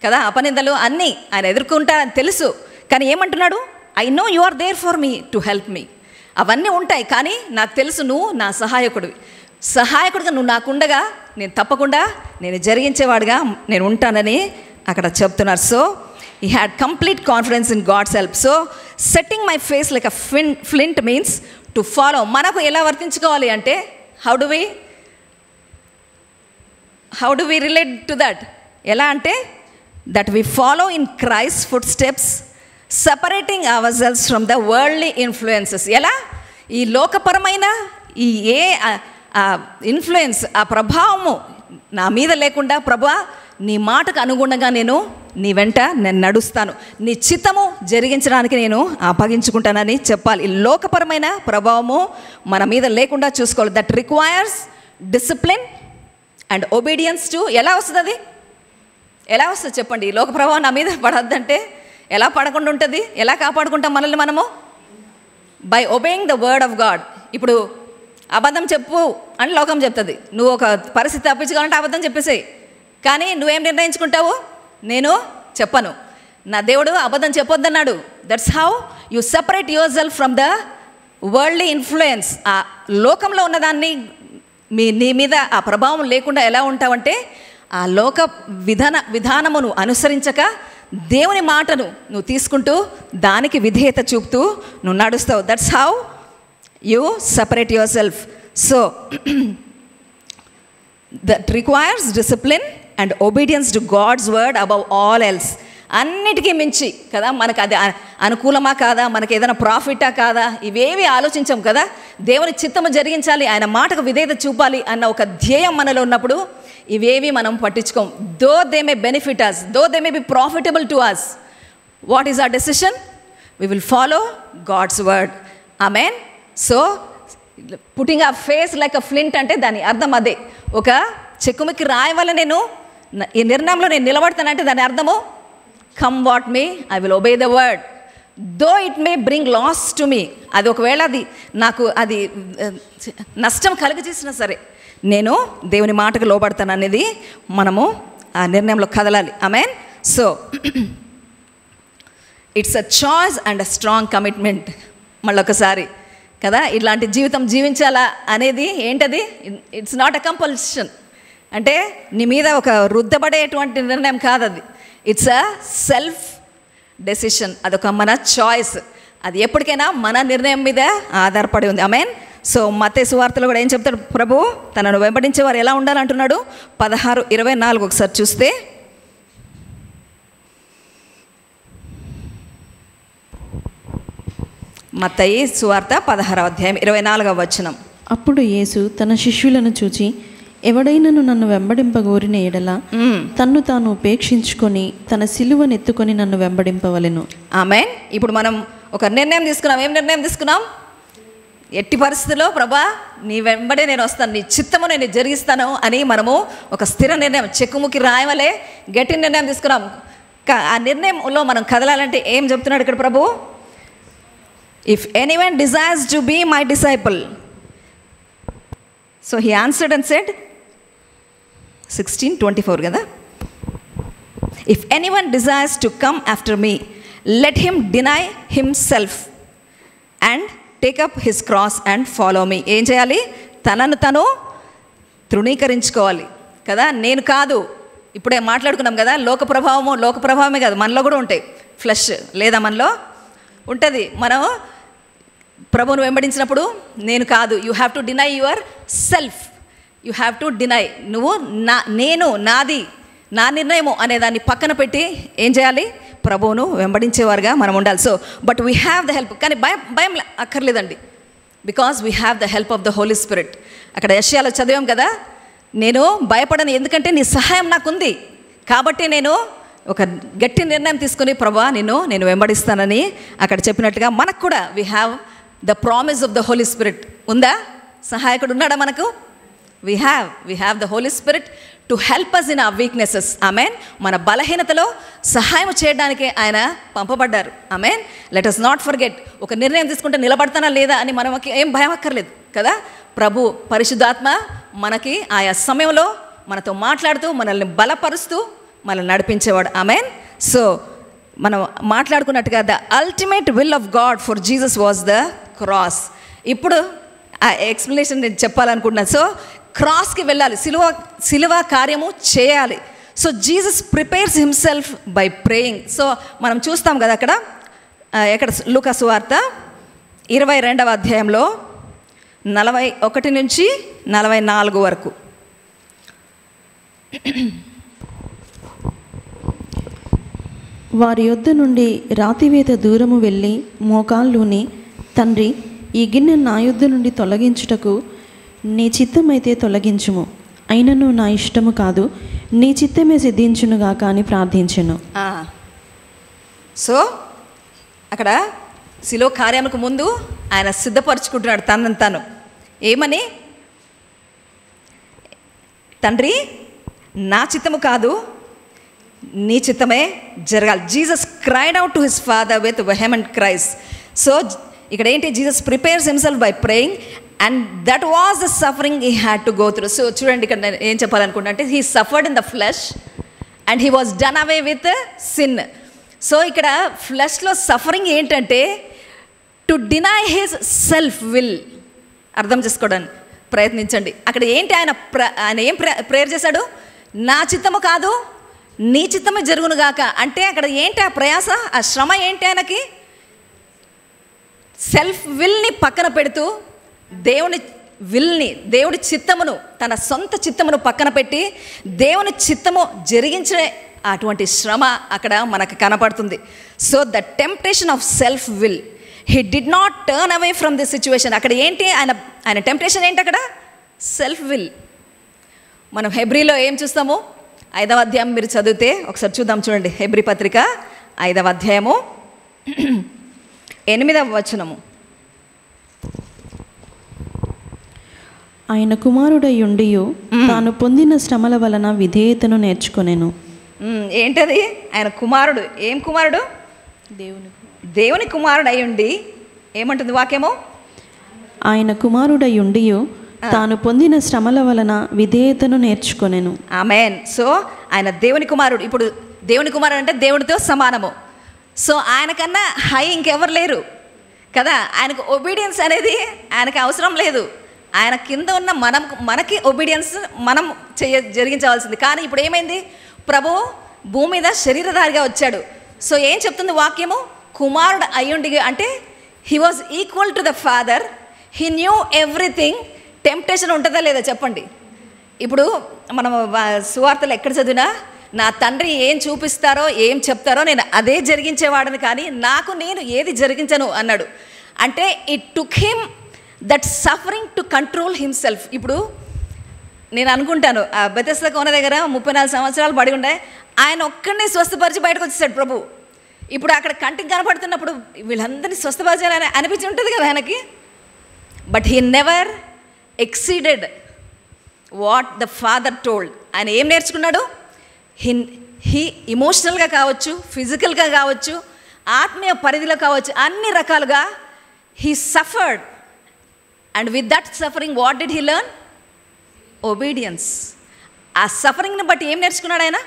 కదా, అపనిందలు అన్నీ ఆయన ఎదుర్కొంటారని తెలుసు. కానీ ఏమంటున్నాడు? I know you are there for me to help me. అవన్నీ ఉంటాయి, కానీ నాకు తెలుసు నువ్వు నా సహాయకుడిగా నువ్వు నాకుండగా నేను తప్పకుండా నేను జరిగించేవాడుగా నేను ఉంటానని అక్కడ చెప్తున్నారు. So he had complete confidence in God's help. So setting my face like a flint means to follow. మనకు ఎలా వర్తించుకోవాలి అంటే, how do we relate to that? ఎలా అంటే, that we follow in Christ's footsteps, separating ourselves from the worldly influences. ఎలా? ఈ లోకపరమైన ఈ influence, ఆ ప్రభావము నా మీద లేకుండా, ప్రభువా నీ మాటకు అనుగుణంగా నేను నీ వెంట నేను నడుస్తాను, నీ చిత్తము జరిగించడానికి నేను అప్పగించుకుంటానని చెప్పాలి. ఈ లోకపరమైన ప్రభావము మన మీద లేకుండా చూసుకోవాలి. That requires discipline and obedience to. ఎలా వస్తుంది అది? ఎలా వస్తుంది చెప్పండి? ఈ లోక ప్రభావం నా మీద పడద్దంటే ఎలా పడకుండా ఉంటుంది? ఎలా కాపాడుకుంటాం మనల్ని మనము? By obeying the word of God. ఇప్పుడు అబద్ధం చెప్పు అని లోకం చెప్తుంది, నువ్వు ఒక పరిస్థితి తప్పించుకోవాలంటే అబద్ధం చెప్పేసేయి. కానీ నువ్వేం నిర్ణయించుకుంటావు? నేను చెప్పను, నా దేవుడు అబద్ధం చెప్పొద్దన్నాడు. That's how you separate yourself from the worldly influence. ఆ లోకంలో ఉన్నదాన్ని నీ మీద ఆ ప్రభావం లేకుండా ఎలా ఉంటావంటే, ఆ లోక విధానమును అనుసరించక దేవుని మాటను నువ్వు తీసుకుంటూ దానికి విధేయత చూపుతూ నువ్వు నడుస్తావు. That's how you separate yourself. So that requires discipline and obedience to God's word above all else. అన్నిటికీ మించి కదా, మనకు అది అనుకూలమా కాదా, మనకి ఏదైనా ప్రాఫిటా కాదా, ఇవేవి ఆలోచించాం కదా. దేవుని చిత్తము జరిగించాలి, ఆయన మాటకు విధేయత చూపాలి అన్న ఒక ధ్యేయం మనలో ఉన్నప్పుడు ఇవేవి మనం పట్టించుకోం. Though they may benefit us, though they may be profitable to us, what is our decision? We will follow God's word. Amen. So putting ఆ ఫేస్ లైక్ అ ఫ్లింట్ అంటే దాని అర్థం అదే. ఒక చెక్కుమికి రాయి వల్ల నేను ఈ నిర్ణయంలో నేను నిలబడతానంటే దాని అర్థము, come what may I will obey the word though it may bring loss to me. అది ఒకవేళ అది నాకు అది నష్టం కలుగజేసినా సరే నేను దేవుని మాటకు లోబడతాను అనేది మనము ఆ నిర్ణయంలో కదలాలి. Amen. So it's a choice and a strong commitment. మళ్ళొకసారి కదా, ఇట్లాంటి జీవితం జీవించాలా అనేది ఏంటది? It's not a compulsion. అంటే నీ మీద ఒక రుద్దబడేటువంటి నిర్ణయం కాదు అది. It's a self decision. అదొక మన చాయిస్. అది ఎప్పటికైనా మన నిర్ణయం మీద ఆధారపడి ఉంది. ఆమెన్. సో మత్తయి సువార్తలో కూడా ఏం చెప్తాడు ప్రభు? తనను వెంబడించేవారు ఎలా ఉండాలంటున్నాడు? 16:24 ఒకసారి చూస్తే, మత్తయి సువార్త 16వ అధ్యాయం 24వ వచనం. అప్పుడు యేసు తన శిష్యులను చూచి, ఎవడైనను నన్ను వెంబడింపగోరిన ఎడల తన్ను తాను ఉపేక్షించుకొని తన సిలువనెత్తుకొని నన్ను వెంబడింపవలెను. ఆమేన్. ఇప్పుడు మనం ఒక నిర్ణయం తీసుకున్నాం. ఏం నిర్ణయం తీసుకున్నాం? ఎట్టి పరిస్థితుల్లో ప్రభా నీ వెంబడే నేను వస్తాను, నీ చిత్తము నేను జరిగిస్తాను అని మనము ఒక స్థిర నిర్ణయం, చెక్కుముకి రాయవలే గట్టి నిర్ణయం తీసుకున్నాం. ఆ నిర్ణయంలో మనం కదలాలంటే ఏం చెప్తున్నాడు ఇక్కడ ప్రభు? If anyone desires to be my disciple, so he answered and said 16:24 కదా, if anyone desires to come after me let him deny himself and take up his cross and follow me. ఏం చేయాలి? తనను తను తృణీకరించుకోవాలి కదా. నేను కాదు, ఇప్పుడే మాట్లాడుకున్నాం కదా, లోక ప్రభావమే కాదు, మనలో కూడా ఉంటాయి. ఫ్లెష్ లేదా మనలో ఉంటుంది. మనం ప్రభువును వెంబడించినప్పుడు నేను కాదు, you have to deny your self, you have to deny. నువ్వు నేను నాది నా నిర్ణయము అనే దాన్ని పక్కన పెట్టి ఏం చేయాలి? ప్రభువును వెంబడించేవారుగా మనం ఉండాలి. So but we have the help. కానీ భయం అక్కర్లేదండి, because we have the help of the Holy Spirit. అక్కడ యెషయాలో చదివాం కదా, నేను భయపడను ఎందుకంటే నీ సహాయం నాకుంది, కాబట్టి నేను ఒక గట్టి నిర్ణయం తీసుకుని ప్రభా నేను వెంబడిస్తానని అక్కడ చెప్పినట్టుగా మనకు కూడా we have the promise of the Holy Spirit. ఉందా? సహాయకుడు ఉన్నాడా మనకు? We have the Holy Spirit to help us in our weaknesses. Amen. మన బలహీనతలో సహాయం చేయడానికి ఆయన పంపబడ్డారు. Amen. Let us not forget. ఒక నిర్ణయం తీసుకుంటే నిలబడతానా లేదా అని మనకి ఏం భయం అక్కర్లేదు కదా. ప్రభు పరిశుద్ధాత్మ మనకి ఆయా సమయంలో మనతో మాట్లాడుతూ మనల్ని బలపరుస్తూ మనల్ని నడిపించేవాడు. ఆమెన్. సో మనం మాట్లాడుకున్నట్టుగా the ultimate will of God for Jesus was the cross. ఇప్పుడు ఆ ఎక్స్ప్లెనేషన్ నేను చెప్పాలనుకుంటున్నాను. సో క్రాస్కి వెళ్ళాలి, సిలువ కార్యము చేయాలి. So Jesus prepares himself by praying. So మనం చూస్తాం కదా ఎక్కడ లూకా సువార్త 22వ అధ్యాయంలో 41 నుంచి 44 వరకు. వారి యొద్ద నుండి రాతివేత దూరము వెళ్ళి మోకాళ్ళూని, తండ్రి ఈ గిన్నె నా యొద్ద నుండి తొలగించుటకు నీ చిత్తమైతే తొలగించుము, అయినను నా ఇష్టము కాదు నీ చిత్తమే సిద్ధించునుగాక అని ప్రార్థించెను. సో అక్కడ శిలో కార్యములకు ముందు ఆయన సిద్ధపరచుకుంటున్నాడు తనను తాను. ఏమని? తండ్రి నా చిత్తము కాదు నీ చిత్తమే జరగాలి. Jesus cried out to his father with vehement cries. So ఇక్కడ ఏంటి? Jesus prepares himself by praying and that was the suffering he had to go through. So చూడండి, ఇక్కడ నేను ఏం చెప్పాలనుకుంటా అంటే he suffered in the flesh and he was done away with sin. So ఇక్కడ ఫ్లెష్లో సఫరింగ్ ఏంటంటే to deny his self will. అర్థం చేసుకోవడానికి ప్రయత్నించండి. అక్కడ ఏంటి? ఆయన ఏం ప్రేయర్ చేశాడు? నా చిత్తము కాదు నీ చిత్తమే జరుగునుగాక. అంటే అక్కడ ఏంటి ఆ ప్రయాస, ఆ శ్రమ ఏంటి? ఆయనకి సెల్ఫ్ విల్ని పక్కన పెడుతూ దేవుని విల్ని, దేవుడి చిత్తమును, తన సొంత చిత్తమును పక్కన పెట్టి దేవుని చిత్తము జరిగించే అటువంటి శ్రమ అక్కడ మనకు కనపడుతుంది. So the temptation of self will, he did not turn away from this situation. అక్కడ ఏంటి? ఆయన టెంప్టేషన్ ఏంటి? అక్కడ సెల్ఫ్ విల్. మనం హెబ్రీలో ఏం చూస్తాము? 5వ అధ్యాయం మీరు చదివితే ఒకసారి చూద్దాం. చూడండి, హెబ్రీ పత్రిక 5వ అధ్యాయము 8వ వచనము. ఆయన కుమారుడై ఉండియు తాను పొందిన శ్రమల వలన విధేయతను నేర్చుకొనెను. ఏంటది? ఆయన కుమారుడు. ఏం కుమారుడు? దేవుని కుమారుడు అయి ఉండి ఏమంటుంది వాక్యము? ఆయన కుమారుడై ఉండియు తాను పొందిన శ్రమల వలన విధేయతను నేర్చుకొనెను. ఆమేన్. సో ఆయన దేవుని కుమారుడు. ఇప్పుడు దేవుని కుమారుడు అంటే దేవుడితో సమానము. సో ఆయనకన్నా హై ఇంకెవరు లేరు కదా. ఆయనకు ఒబీడియన్స్ అనేది ఆయనకి అవసరం లేదు. ఆయన కింద ఉన్న మనకి ఒబీడియన్స్ మనం జరిగించవలసింది. కానీ ఇప్పుడు ఏమైంది? ప్రభు భూమి మీద శరీరధారిగా వచ్చాడు. సో ఏం చెప్తుంది వాక్యము? కుమారుడు అయ్యుండి అంటే he was equal to the father, he knew everything. Temptation ఉంటుందా లేదా చెప్పండి? ఇప్పుడు మనం సువార్తలు ఎక్కడ చదివినా నా తండ్రి ఏం చూపిస్తారో ఏం చెప్తారో నేను అదే జరిగించేవాడని, కానీ నాకు నేను ఏది జరిగించను అన్నాడు. అంటే it took him that suffering to control himself. ఇప్పుడు నేను అనుకుంటాను, ఆ బెతెస్దా కోన దగ్గర 34 సంవత్సరాలు పడి ఉండే, ఆయన ఒక్కడిని స్వస్థపరిచి బయటకు వచ్చేసాడు ప్రభు. ఇప్పుడు అక్కడ కంటికి కనపడుతున్నప్పుడు వీళ్ళందరినీ స్వస్థపరచాలని అనిపించి ఉంటుంది కదా ఆయనకి. But he never exceeded what the father told. ఆయన ఏం నేర్చుకున్నాడు? హీ ఇమోషనల్గా కావచ్చు, ఫిజికల్గా కావచ్చు, ఆత్మీయ పరిధిలో కావచ్చు, అన్ని రకాలుగా he suffered. And with that suffering what did he learn? Obedience. ఆ సఫరింగ్ని బట్టి ఏం నేర్చుకున్నాడు ఆయన?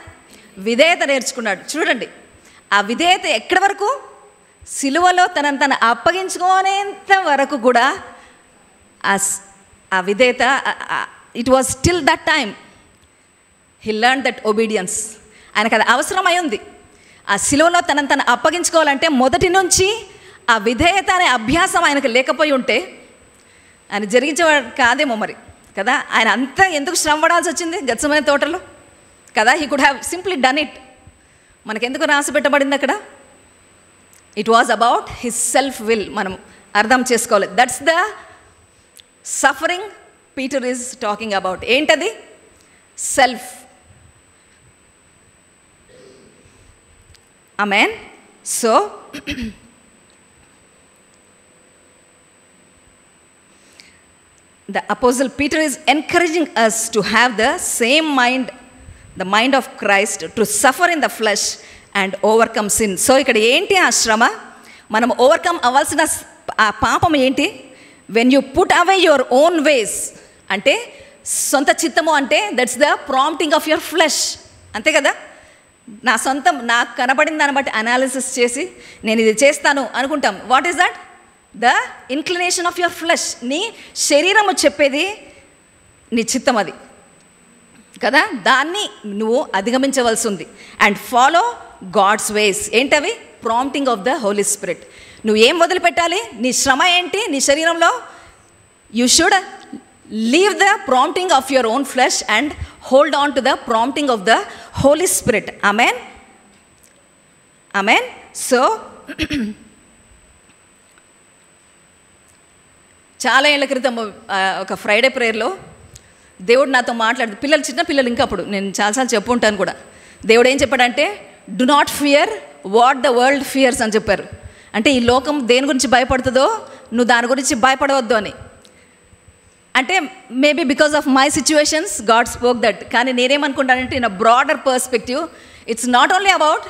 విధేయత నేర్చుకున్నాడు. చూడండి, ఆ విధేయత ఎక్కడి వరకు? సిలువలో తనను అప్పగించుకునేంత వరకు కూడా ఆ విధేయత, it was still that time he learn that obedience. ఆయనకు అది అవసరమై ఉంది. ఆ సిలువలో తనను అప్పగించుకోవాలంటే మొదటి నుంచి ఆ విధేయత అనే అభ్యాసం ఆయనకు లేకపోయి ఉంటే ఆయన జరిగించేవాడు కాదేమో మరి కదా. ఆయన అంతా ఎందుకు శ్రమ పడాల్సి వచ్చింది గెత్సెమనే తోటలో కదా? He could have simply done it. మనకెందుకు రాసి పెట్టబడింది అక్కడ? It was about his self will. మనం అర్థం చేసుకోవాలి. That's the suffering Peter is talking about. ఏంటది? Self. Amen. So the apostle Peter is encouraging us to have the same mind, the mind of Christ, to suffer in the flesh and overcome sin. So ఇక్కడ ఏంటి ఆ శ్రమ? మనం overcome అవ్వాల్సిన ఆ పాపం ఏంటి? when you put away your own ways, అంటే సొంత చిత్తము అంటే that's the prompting of your flesh. అంతే కదా? నా సొంతం, నాకు కనబడిన దాన్ని బట్టి అనాలిసిస్ చేసి నేను ఇది చేస్తాను అనుకుంటాం. What is that? The inclination of your flesh. నీ శరీరము చెప్పేది నీ చిత్తం అది కదా, దాన్ని నువ్వు అధిగమించవలసి ఉంది. And follow God's ways. ఏంటవి? Prompting of the Holy Spirit. నువ్వు ఏం వదిలిపెట్టాలి? నీ శ్రమ ఏంటి నీ శరీరంలో? You should leave the prompting of your own flesh and hold on to the prompting of the Holy Spirit. Amen, amen. So చాలా ఏళ్ల క్రితం ఒక ఫ్రైడే ప్రేయర్లో దేవుడు నాతో మాట్లాడు, పిల్లలు, చిన్న పిల్లలు ఇంకా అప్పుడు, నేను చాలాసార్లు చెప్పు ఉంటాను కూడా. దేవుడు ఏం చెప్పాడంటే, do not fear what the world fears అని చెప్పారు. అంటే ఈ లోకం దేని గురించి భయపడుతుందో నువ్వు దాని గురించి భయపడవద్దు అని. అంటే maybe because of my situations God spoke that. కానీ నేనేమనుకుంటానంటే, in a broader perspective, it's not only about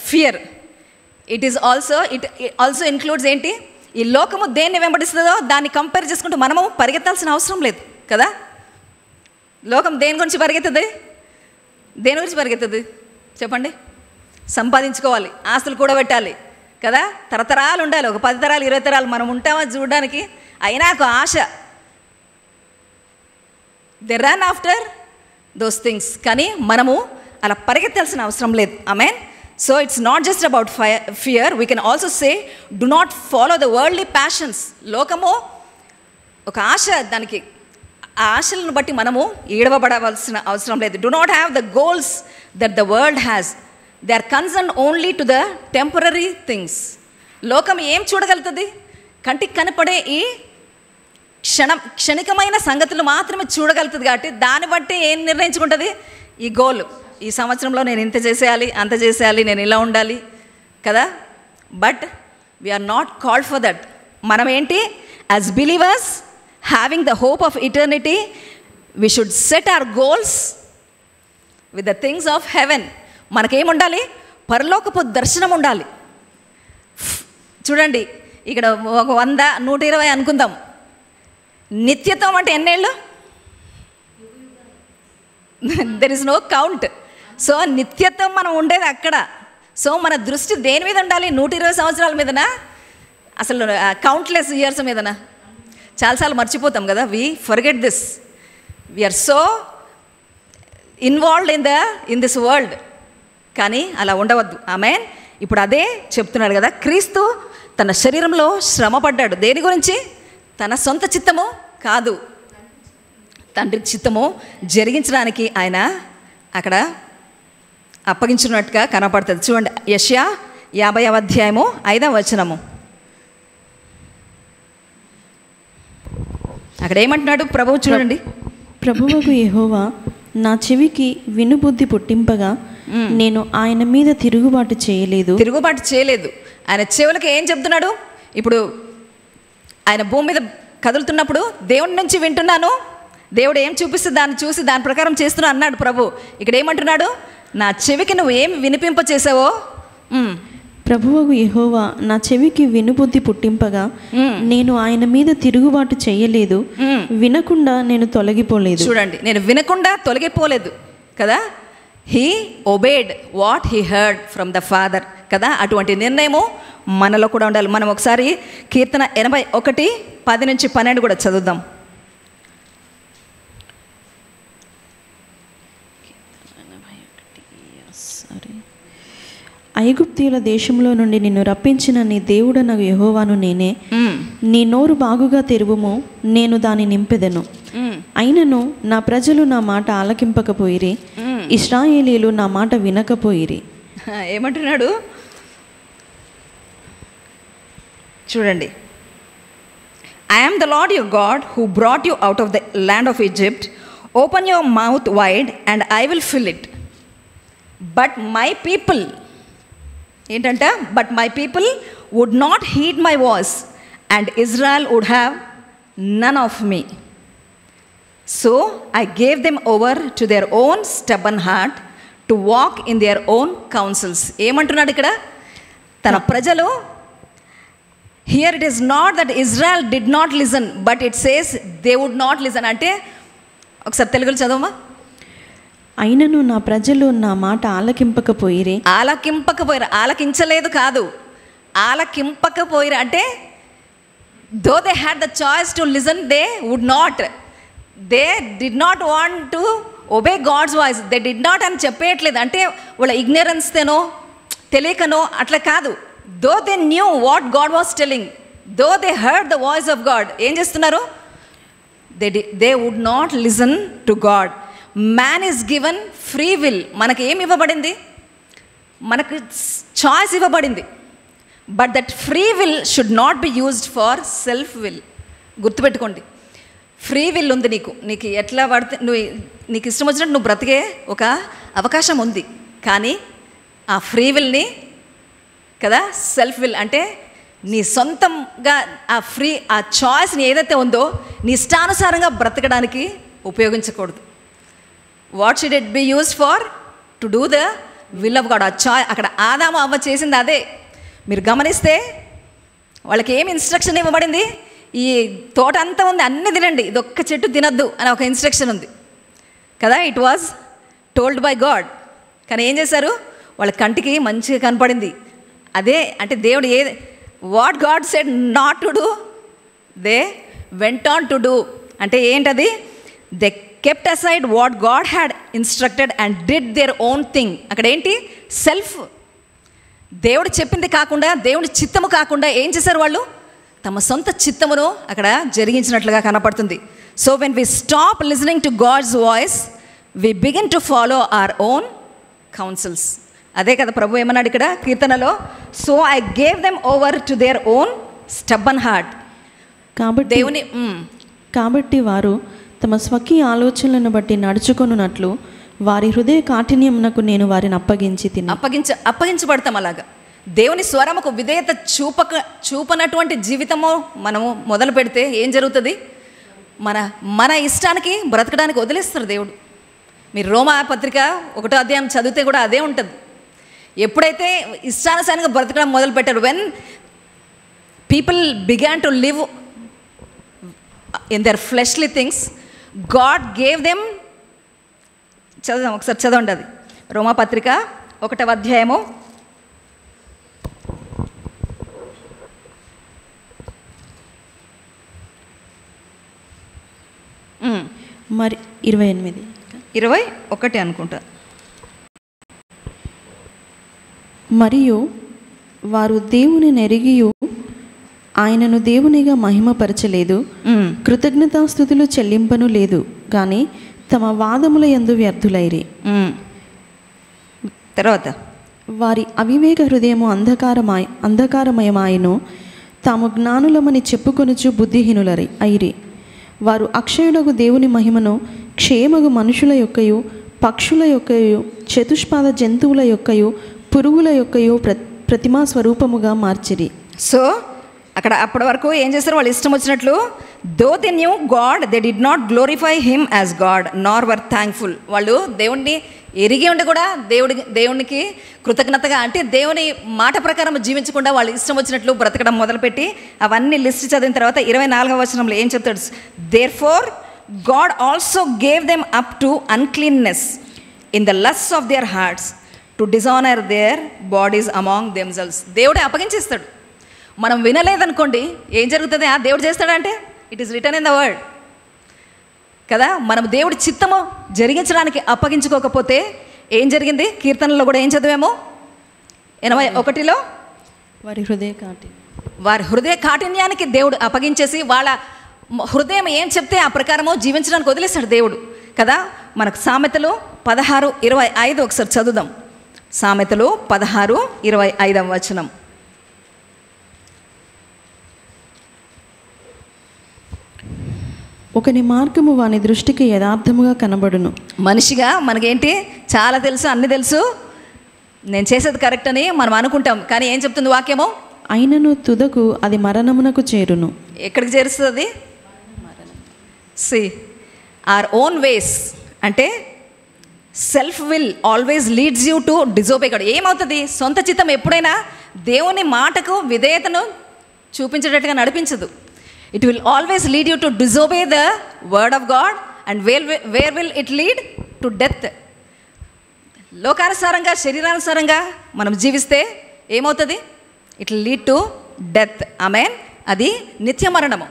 fear, it also includes ఏంటి? ఈ లోకము దేన్ని వెంబడిస్తుందో దాన్ని కంపేర్ చేసుకుంటూ మనము పరిగెత్తాల్సిన అవసరం లేదు కదా. లోకం దేని గురించి పరిగెత్తుంది? దేని గురించి పరిగెత్తుంది చెప్పండి? సంపాదించుకోవాలి, ఆస్తులు కూడబెట్టాలి కదా, తరతరాలు ఉండాలి, ఒక 10 తరాలు 20 తరాలు మనం ఉంటామా చూడడానికి. అయినా ఒక ఆశ, they run after those things. కానీ మనము అలా పరిగెత్తాల్సిన అవసరం లేదు. Amen. So it's not just about fear. We can also say, do not follow the worldly passions. లోకము ఒక ఆశ, దానికి ఆ ఆశలను బట్టి మనము ఏడవబడవలసిన అవసరం లేదు. Do not have the goals that the world has. They are concerned only to the temporary things. లోకం ఏం చూడగలుగుతుంది? కంటికి కనపడే ఈ క్షణికమైన సంగతులు మాత్రమే చూడగలుగుతుంది. కాబట్టి దాన్ని బట్టి ఏం నిర్ణయించుకుంటుంది? ఈ గోల్, ఈ సంవత్సరంలో నేను ఇంత చేసేయాలి, అంత చేసేయాలి, నేను ఇలా ఉండాలి కదా. But we're not called for that. మనం ఏంటి? As believers having the hope of eternity, we should set our goals with the things of heaven. మనకేముండాలి? పరలోకపు దర్శనం ఉండాలి. చూడండి, ఇక్కడ ఒక 100, 120 అనుకుందాం. నిత్యత్వం అంటే ఎన్నేళ్ళు? There is no count. So నిత్యత్వం మనం ఉండేది అక్కడ. సో మన దృష్టి దేని మీద ఉండాలి? 120 సంవత్సరాల మీదనా? అసలు కౌంట్లెస్ ఇయర్స్ మీదనా? చాలాసార్లు మర్చిపోతాం కదా. We forget this. We are so involved in this world. కానీ అలా ఉండవద్దు. ఆమెన్. ఇప్పుడు అదే చెప్తున్నాడు కదా, క్రీస్తు తన శరీరంలో శ్రమ పడ్డాడు. దేని గురించి? తన సొంత చిత్తము కాదు, తండ్రి చిత్తము జరిగించడానికి ఆయన అక్కడ అప్పగించినట్టుగా కనపడుతుంది. చూడండి, యెషయా 50వ అధ్యాయము 5వ వచనము. అక్కడ ఏమంటున్నాడు ప్రభువు చూడండి. ప్రభువకు యెహోవా నా చెవికి వినుబుద్ధి పుట్టింపగా నేను ఆయన మీద తిరుగుబాటు చేయలేదు. ఆయన చెవులకు ఏం చెప్తున్నాడు? ఇప్పుడు ఆయన భూమి మీద కదులుతున్నప్పుడు దేవుడి నుంచి వింటున్నాను, దేవుడు ఏం చూపిస్తే దాన్ని చూసి దాని ప్రకారం చేస్తున్నా అన్నాడు ప్రభు. ఇక్కడ ఏమంటున్నాడు? నా చెవికి నువ్వు ఏం వినిపింప చేసావో. ప్రభువకు యెహోవా నా చెవికి వినుబుద్ధి పుట్టింపగా నేను ఆయన మీద తిరుగుబాటు చేయలేదు, వినకుండా నేను తొలగిపోలేదు. చూడండి, నేను వినకుండా తొలగిపోలేదు కదా. He obeyed what he heard from the father కదా. అటువంటి నిర్ణయము మనలో కూడా ఉండాలి. మనం ఒకసారి కీర్తన 81:10-12 కూడా చదువుదాం. ఐగుప్తీయుల దేశంలో నుండి నిన్ను రప్పించిన నీ దేవుడనగు యెహోవాను నేనే. నీ నోరు బాగుగా తెరువుము, నేను దాని నింపెదను. అయినను నా ప్రజలు నా మాట ఆలకింపకపోయిరి, ఇశ్రాయేలీలు నా మాట వినకపోయిరి. ఏమంటున్నాడు చూడండి. I am the Lord your God who brought you out of the land of Egypt. Open your mouth wide and I will fill it. But my people, ఏంటంట? But my people would not heed my voice and Israel would have none of me. So I gave them over to their own stubborn heart to walk in their own counsels. ఏమంటున్నాడు ఇక్కడ? తన ప్రజలు, here it is not that Israel did not listen, but it says they would not listen. అంటే ఒకసారి తెలుగులో చదవమా. అయినను నా ప్రజలు నా మాట ఆలకింపకపోయిరి. ఆలకించలేదు కాదు, ఆలకింపకపోయిరి అంటే though they had the choice to listen, they would not. They did not want to obey God's voice. They did not అని చెప్పేయట్లేదు. అంటే వాళ్ళ ఇగ్నరెన్స్తేనో తెలియకనో అట్లా కాదు. Though they knew what God was telling, though they heard the voice of God, ఏం చేస్తున్నారు? They would not listen to God. Man is given free will. మనకు ఏమి ఇవ్వబడింది? మనకు చాయిస్ ఇవ్వబడింది. But that free will should not be used for self will. గుర్తుపెట్టుకోండి, free will ఉంది నీకు ఎట్లా పడితే నీకు ఇష్టం వచ్చినట్టు నువ్వు బ్రతికే ఒక అవకాశం ఉంది. కానీ ఆ ఫ్రీ విల్ని కదా, సెల్ఫ్ విల్ అంటే నీ సొంతంగా ఆ చాయిస్ని ఏదైతే ఉందో నీ ఇష్టానుసారంగా బ్రతకడానికి ఉపయోగించకూడదు. What should it be used for? To do the will of God. అక్కడ ఆదాము అవ్వ చేసింది అదే. మీరు గమనిస్తే వాళ్ళకి ఏమి ఇన్స్ట్రక్షన్ ఇవ్వబడింది? ఈ తోట అంతా ఉంది, అన్నీ తినండి, ఇదొక్క చెట్టు తినద్దు అని ఒక ఇన్స్ట్రక్షన్ ఉంది కదా. It was told by God. కానీ ఏం చేశారు? వాళ్ళ కంటికి మంచిగా కనపడింది. అదే అంటే దేవుడు what God said not to do, they went on to do. అంటే ఏంటది? They kept aside what God had instructed and did their own thing. అక్కడ ఏంటి? సెల్ఫ్. దేవుడు చెప్పింది కాకుండా, దేవుడి చిత్తము కాకుండా ఏం చేశారు వాళ్ళు? తమ సొంత చిత్తమును అక్కడ జరిగించినట్లుగా కనపడుతుంది. So when we stop listening to God's voice, we begin to follow our own counsels. అదే కదా ప్రభు ఏమన్నాడు ఇక్కడ కీర్తనలో? So I gave them over to their own stubborn heart. కాబట్టి వారు తమ స్వకీయ ఆలోచనలను బట్టి నడుచుకొనున్నట్లు వారి హృదయ కాఠిన్యమునకు నేను వారిని అప్పగించబడతాం. అలాగా దేవుని స్వరముకు విధేయత చూపనటువంటి జీవితము మనము మొదలు పెడితే ఏం జరుగుతుంది? మన ఇష్టానికి బ్రతకడానికి వదిలేస్తారు దేవుడు. మీరు రోమా పత్రిక 1వ అధ్యాయం చదివితే కూడా అదే ఉంటుంది. ఎప్పుడైతే ఇష్టానుసారంగా బ్రతకడం మొదలు పెట్టారు, when people began to live in their fleshly things, God gave them. చదువుదాం ఒకసారి, చదవండి అది. రోమా పత్రిక 1వ అధ్యాయము 21 అనుకుంటా. మరియు వారు దేవుని నెరిగియు ఆయనను దేవునిగా మహిమపరచలేదు, కృతజ్ఞతాస్తుతులు చెల్లింపను లేదు, కానీ తమ వాదముల యందు వ్యర్థులైరి. తర్వాత వారి అవివేక హృదయము అంధకారమయమాయను, తాము జ్ఞానులమని చెప్పుకొనుచు బుద్ధిహీనులరి అయిరి. వారు అక్షయుడగు దేవుని మహిమను క్షేమగు మనుషుల యొక్కయు పక్షుల యొక్కయు చతుష్పాద జంతువుల యొక్కయు పురుగుల యొక్కయు ప్రతిమా స్వరూపముగా మార్చిరి. సో అక్కడ అప్పటి వరకు ఏం చేస్తారు, వాళ్ళు ఇష్టం వచ్చినట్లు దో they new God they did not glorify him as God Nar were thankful. వాళ్ళు దేవుణ్ణి ఎరిగి ఉండి కూడా దేవునికి కృతజ్ఞతగా అంటే దేవుని మాట ప్రకారం జీవించకుండా వాళ్ళు ఇష్టం వచ్చినట్లు బ్రతకడం మొదలుపెట్టి అవన్నీ లిస్ట్ చదివిన తర్వాత 24వ వచనంలో ఏం చెప్తాడు, therefore God also gave them up to uncleanness in the lust of their hearts to dishonour their bodies among themselves. దేవుడే అప్పగించేస్తాడు. మనం వినలేదనుకోండి ఏం జరుగుతుంది, ఆ దేవుడు చేస్తాడంటే it is written in the word కదా. మనం దేవుడి చిత్తము జరిగించడానికి అప్పగించుకోకపోతే ఏం జరిగింది, కీర్తనలో కూడా ఏం చదివాము 81లో వారి హృదయ కాఠిన్యానికి దేవుడు అప్పగించేసి వాళ్ళ హృదయం ఏం చెప్తే ఆ ప్రకారము జీవించడానికి వదిలేస్తాడు దేవుడు కదా. మనకు సామెతలు 16:25 ఒకసారి చదువుదాం. సామెతలు 16:25 వచనం. ఒకని మార్గము వాని దృష్టికి యథార్థముగా కనబడును. మనిషిగా మనకేంటి చాలా తెలుసు, అన్ని తెలుసు, నేను చేసేది కరెక్ట్ అని మనం అనుకుంటాం. కానీ ఏం చెప్తుంది వాక్యము, అయినను తుదకు అది మరణమునకు చేరును. ఎక్కడికి చేరుస్తుంది, సి ఆర్ ఓన్ వేస్ అంటే self will always leads you to disobey God. ఏమవుతుంది, సొంత చిత్తం ఎప్పుడైనా దేవుని మాటకు విధేయతను చూపించేటట్టుగా నడిపించదు. It will always lead you to disobey the word of God, and where will it lead? To death. లోకానుసారంగా శరీరానుసారంగా మనం జీవిస్తే ఏమవుతుంది, it will lead to death. Amen. అది నిత్య మరణము.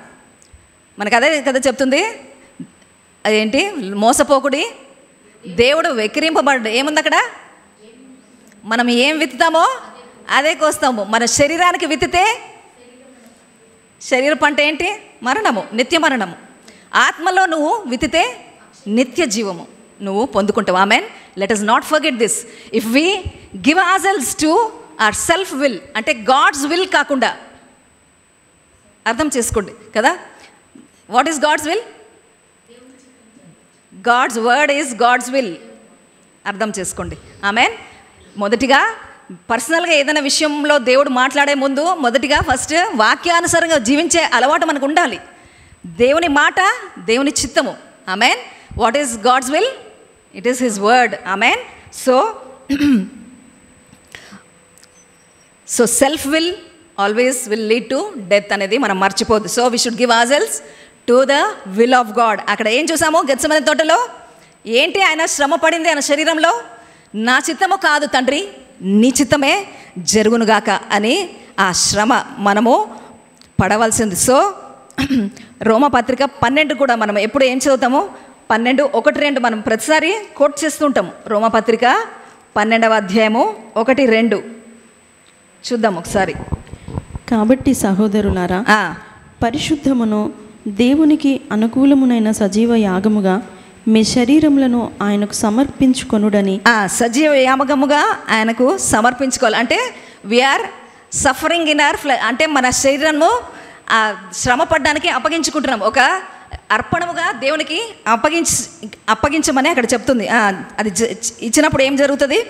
మనకు అదే కదా చెప్తుంది, అదేంటి, మోసపోకుడి దేవుడు వెక్కిరింపబడ్డ. ఏముంది అక్కడ, మనం ఏం విత్తుతామో అదే కోస్తాము. మన శరీరానికి విత్తితే శరీర పంట ఏంటి, మరణము, నిత్య మరణము. ఆత్మలో నువ్వు విత్తితే నిత్య జీవము నువ్వు పొందుకుంటావు. Amen. Let us not forget this. If we give ourselves to our self will అంటే గాడ్స్ విల్ కాకుండా, అర్థం చేసుకోండి కదా, what is God's will, God's word is God's will. అర్థం చేసుకోండి. ఆమెన్. మొదటిగా పర్సనల్గా ఏదైనా విషయంలో దేవుడు మాట్లాడే ముందు మొదటిగా ఫస్ట్ వాక్యానుసారంగా జీవించే అలవాటు మనకు ఉండాలి. దేవుని మాట, దేవుని చిత్తము. Amen. What is God's will, it is his word. Amen. So self will always will lead to death అనేది మనం మర్చిపోద్దు. So we should give ourselves to the will of God. అక్కడ ఏం చూసాము, గెత్సెమనే తోటలో ఏంటి, ఆయన శ్రమ పడింది ఆయన శరీరంలో, నా చిత్తము కాదు తండ్రి నీ చిత్తమే జరుగునుగాక అని ఆ శ్రమ మనము పడవలసింది. సో రోమపత్రిక 12 కూడా మనం ఎప్పుడు ఏం చదువుతాము, 12:1-2 మనం ప్రతిసారి కోట్ చేస్తుంటాము. రోమపత్రిక 12వ అధ్యాయము 1-2 చూద్దాం ఒకసారి. కాబట్టి సహోదరులారా, పరిశుద్ధమును దేవునికి అనుకూలమునైన సజీవ యాగముగా మీ శరీరములను ఆయనకు సమర్పించుకొనుడని. సజీవ యాగముగా ఆయనకు సమర్పించుకోవాలి అంటే we are suffering in our flesh అంటే మన శరీరము శ్రమ పడడానికి అప్పగించుకుంటున్నాం. ఒక అర్పణముగా దేవునికి అప్పగించమని అక్కడ చెప్తుంది. అది ఇచ్చినప్పుడు ఏం జరుగుతుంది,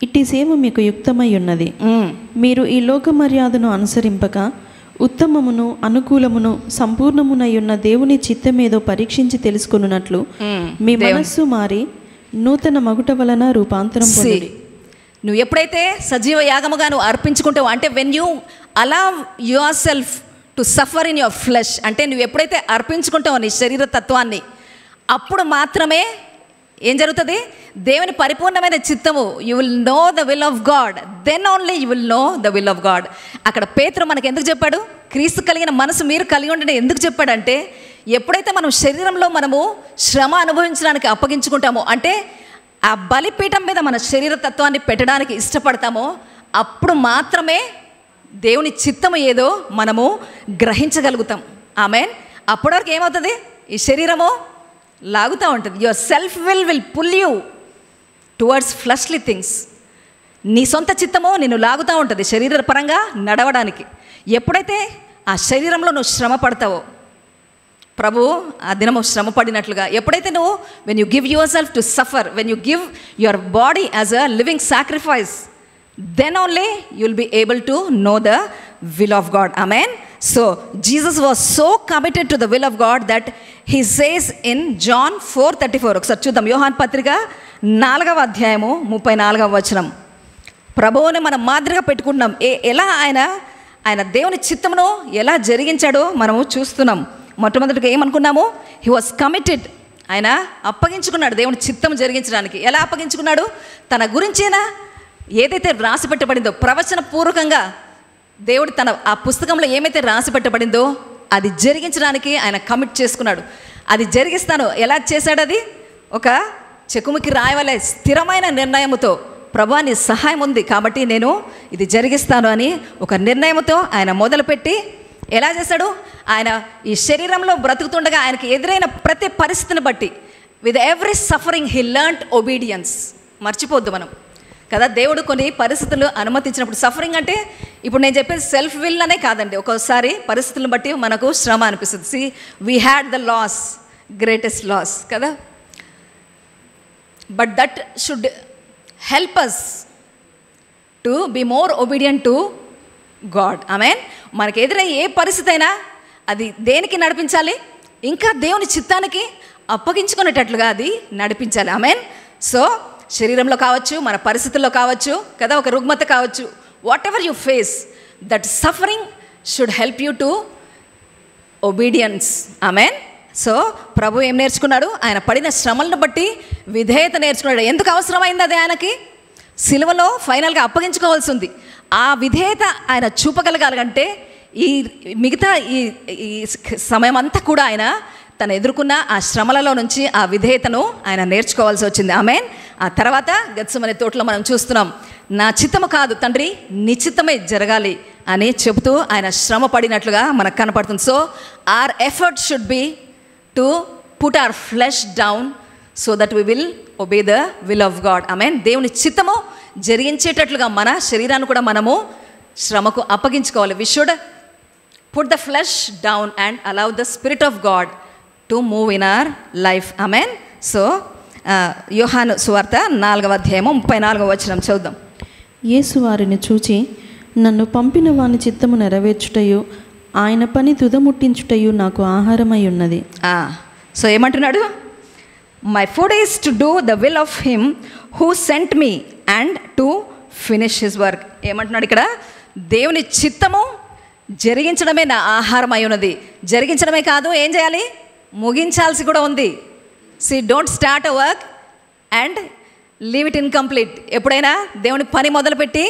ఇట్టి సేవ మీకు యుక్తమై ఉన్నది. మీరు ఈ లోక మర్యాదను అనుసరింపక ఉత్తమమును అనుకూలమును సంపూర్ణమునయున్న దేవుని చిత్తమేదో పరీక్షించి తెలుసుకొనున్నట్లు మీ మనస్సు మారి నూతన మగుట వలన రూపాంతరం పొంది. నువ్వు ఎప్పుడైతే సజీవ యాగముగా నువ్వు అర్పించుకుంటావు అంటే when you allow your self to suffer in your flesh అంటే నువ్వు ఎప్పుడైతే అర్పించుకుంటావో నీ శరీర తత్వాన్ని, అప్పుడు మాత్రమే ఏం జరుగుతుంది, దేవుని పరిపూర్ణమైన చిత్తము. You will know the will of God, then only you will know the will of God. అక్కడ పేతురు మనకు ఎందుకు చెప్పాడు, క్రీస్తు కలిగిన మనసు మీరు కలిగి ఉండండి ఎందుకు చెప్పాడంటే, ఎప్పుడైతే మనం శరీరంలో మనము శ్రమ అనుభవించడానికి అప్పగించుకుంటామో అంటే ఆ బలిపీఠం మీద మన శరీర తత్వాన్ని పెట్టడానికి ఇష్టపడతామో అప్పుడు మాత్రమే దేవుని చిత్తము ఏదో మనము గ్రహించగలుగుతాం. ఆమెన్. అప్పటి వరకు ఏమవుతుంది, ఈ శరీరము లాగుతూ ఉంటుంది. Your self will pull you towards fleshly things. నీ సొంత చిత్తము నిన్ను లాగుతూ ఉంటుంది శరీరపరంగా నడవడానికి. ఎప్పుడైతే ఆ శరీరంలో నువ్వు శ్రమ పడతావో, ప్రభు ఆ దినము శ్రమ పడినట్లుగా. ఎప్పుడైతే నువ్వు when you give your self to suffer, when you give your body as a living sacrifice, then only you will be able to know the will of God. Amen. So Jesus was so committed to the will of God that he says in John 4:34, ఒకసారి చూద్దాం. యోహాన్ పత్రిక 4వ అధ్యాయము 34వ వచనం. ప్రభువుని మనం మాదిరిగా పెట్టుకుంటున్నాం. ఎలా ఆయన దేవుని చిత్తమును ఎలా జరిగించాడో మనము చూస్తున్నాం. మొట్టమొదటిగా ఏమనుకున్నాము? He was committed. ఆయన అప్పగించుకున్నాడు దేవుని చిత్తం జరిగించడానికి. ఎలా అప్పగించుకున్నాడు? తన గురించేనా ఏదైతే రాసి పెట్టబడిందో, ప్రవచన పూర్వకంగా దేవుడు తన ఆ పుస్తకంలో ఏమైతే రాసి పెట్టబడిందో అది జరిగించడానికి ఆయన కమిట్ చేసుకున్నాడు. అది జరిగిస్తాను. ఎలా చేశాడు? అది ఒక చెకుముకి రాయవలే స్థిరమైన నిర్ణయముతో, ప్రభువా నీ సహాయం ఉంది కాబట్టి నేను ఇది జరిగిస్తాను అని ఒక నిర్ణయంతో ఆయన మొదలుపెట్టి ఎలా చేశాడు? ఆయన ఈ శరీరంలో బ్రతుకుతుండగా ఆయనకి ఎదురైన ప్రతి పరిస్థితిని బట్టి, with every suffering he learned obedience. మర్చిపోద్దు మనం కదా, దేవుడు కొన్ని పరిస్థితులు అనుమతించినప్పుడు, సఫరింగ్ అంటే ఇప్పుడు నేను చెప్పేది సెల్ఫ్ విల్ అనే కాదండి. ఒక్కోసారి పరిస్థితులను బట్టి మనకు శ్రమ అనిపిస్తుంది. See we had the loss, greatest loss కదా, but that should help us to be more obedient to God. Amen. మనకు ఎదురయ్యే ఏ పరిస్థితి అయినా అది దేనికి నడిపించాలి? ఇంకా దేవుని చిత్తానికి అప్పగించుకునేటట్లుగా అది నడిపించాలి. ఆమెన్. సో శరీరంలో కావచ్చు, మన పరిస్థితుల్లో కావచ్చు కదా, ఒక రుగ్మత కావచ్చు, whatever you face, that suffering should help you to obedience. Amen. So ప్రభు ఏం నేర్చుకున్నాడు? ఆయన పడిన శ్రమలను బట్టి విధేయత నేర్చుకున్నాడు. ఎందుకు అవసరమైంది అది? ఆయనకి సిలువలో ఫైనల్గా అప్పగించుకోవాల్సి ఉంది. ఆ విధేయత ఆయన చూపగలగాలంటే ఈ మిగతా ఈ సమయం అంతా కూడా ఆయన తను ఎదుర్కొన్న ఆ శ్రమలలో నుంచి ఆ విధేయతను ఆయన నేర్చుకోవాల్సి వచ్చింది. ఆమెన్. ఆ తర్వాత గెత్సెమనే తోటలో మనం చూస్తున్నాం, నా చిత్తము కాదు తండ్రి నీ చిత్తమే జరగాలి అని చెబుతూ ఆయన శ్రమ పడినట్లుగా మనకు కనపడుతుంది. So our effort should be to put our flesh down so that we will obey the will of God. Amen. దేవుని చిత్తము జరిగించేటట్లుగా మన శరీరాన్ని కూడా మనము శ్రమకు అప్పగించుకోవాలి. We should put the flesh down and allow the spirit of God to move in our life. Amen. So యోహాను సువార్త 4వ అధ్యాయము 34వ వచనం చదువుదాం. యేసు వారిని చూచి, నన్ను పంపిన వాని చిత్తము నెరవేర్చుటయు ఆయన పని తుదముట్టించుటయు నాకు ఆహారమై ఉన్నది. సో ఏమంటున్నాడు? My food is to do the will of him who sent me and to finish his work. ఏమంటున్నాడు ఇక్కడ? దేవుని చిత్తము జరిగించడమే నా ఆహారం అయి ఉన్నది. జరిగించడమే కాదు, ఏం చేయాలి? ముగించాల్సి కూడా ఉంది. See don't start a work and leave it incomplete. ఎప్పుడైనా దేవుని పని మొదలుపెట్టి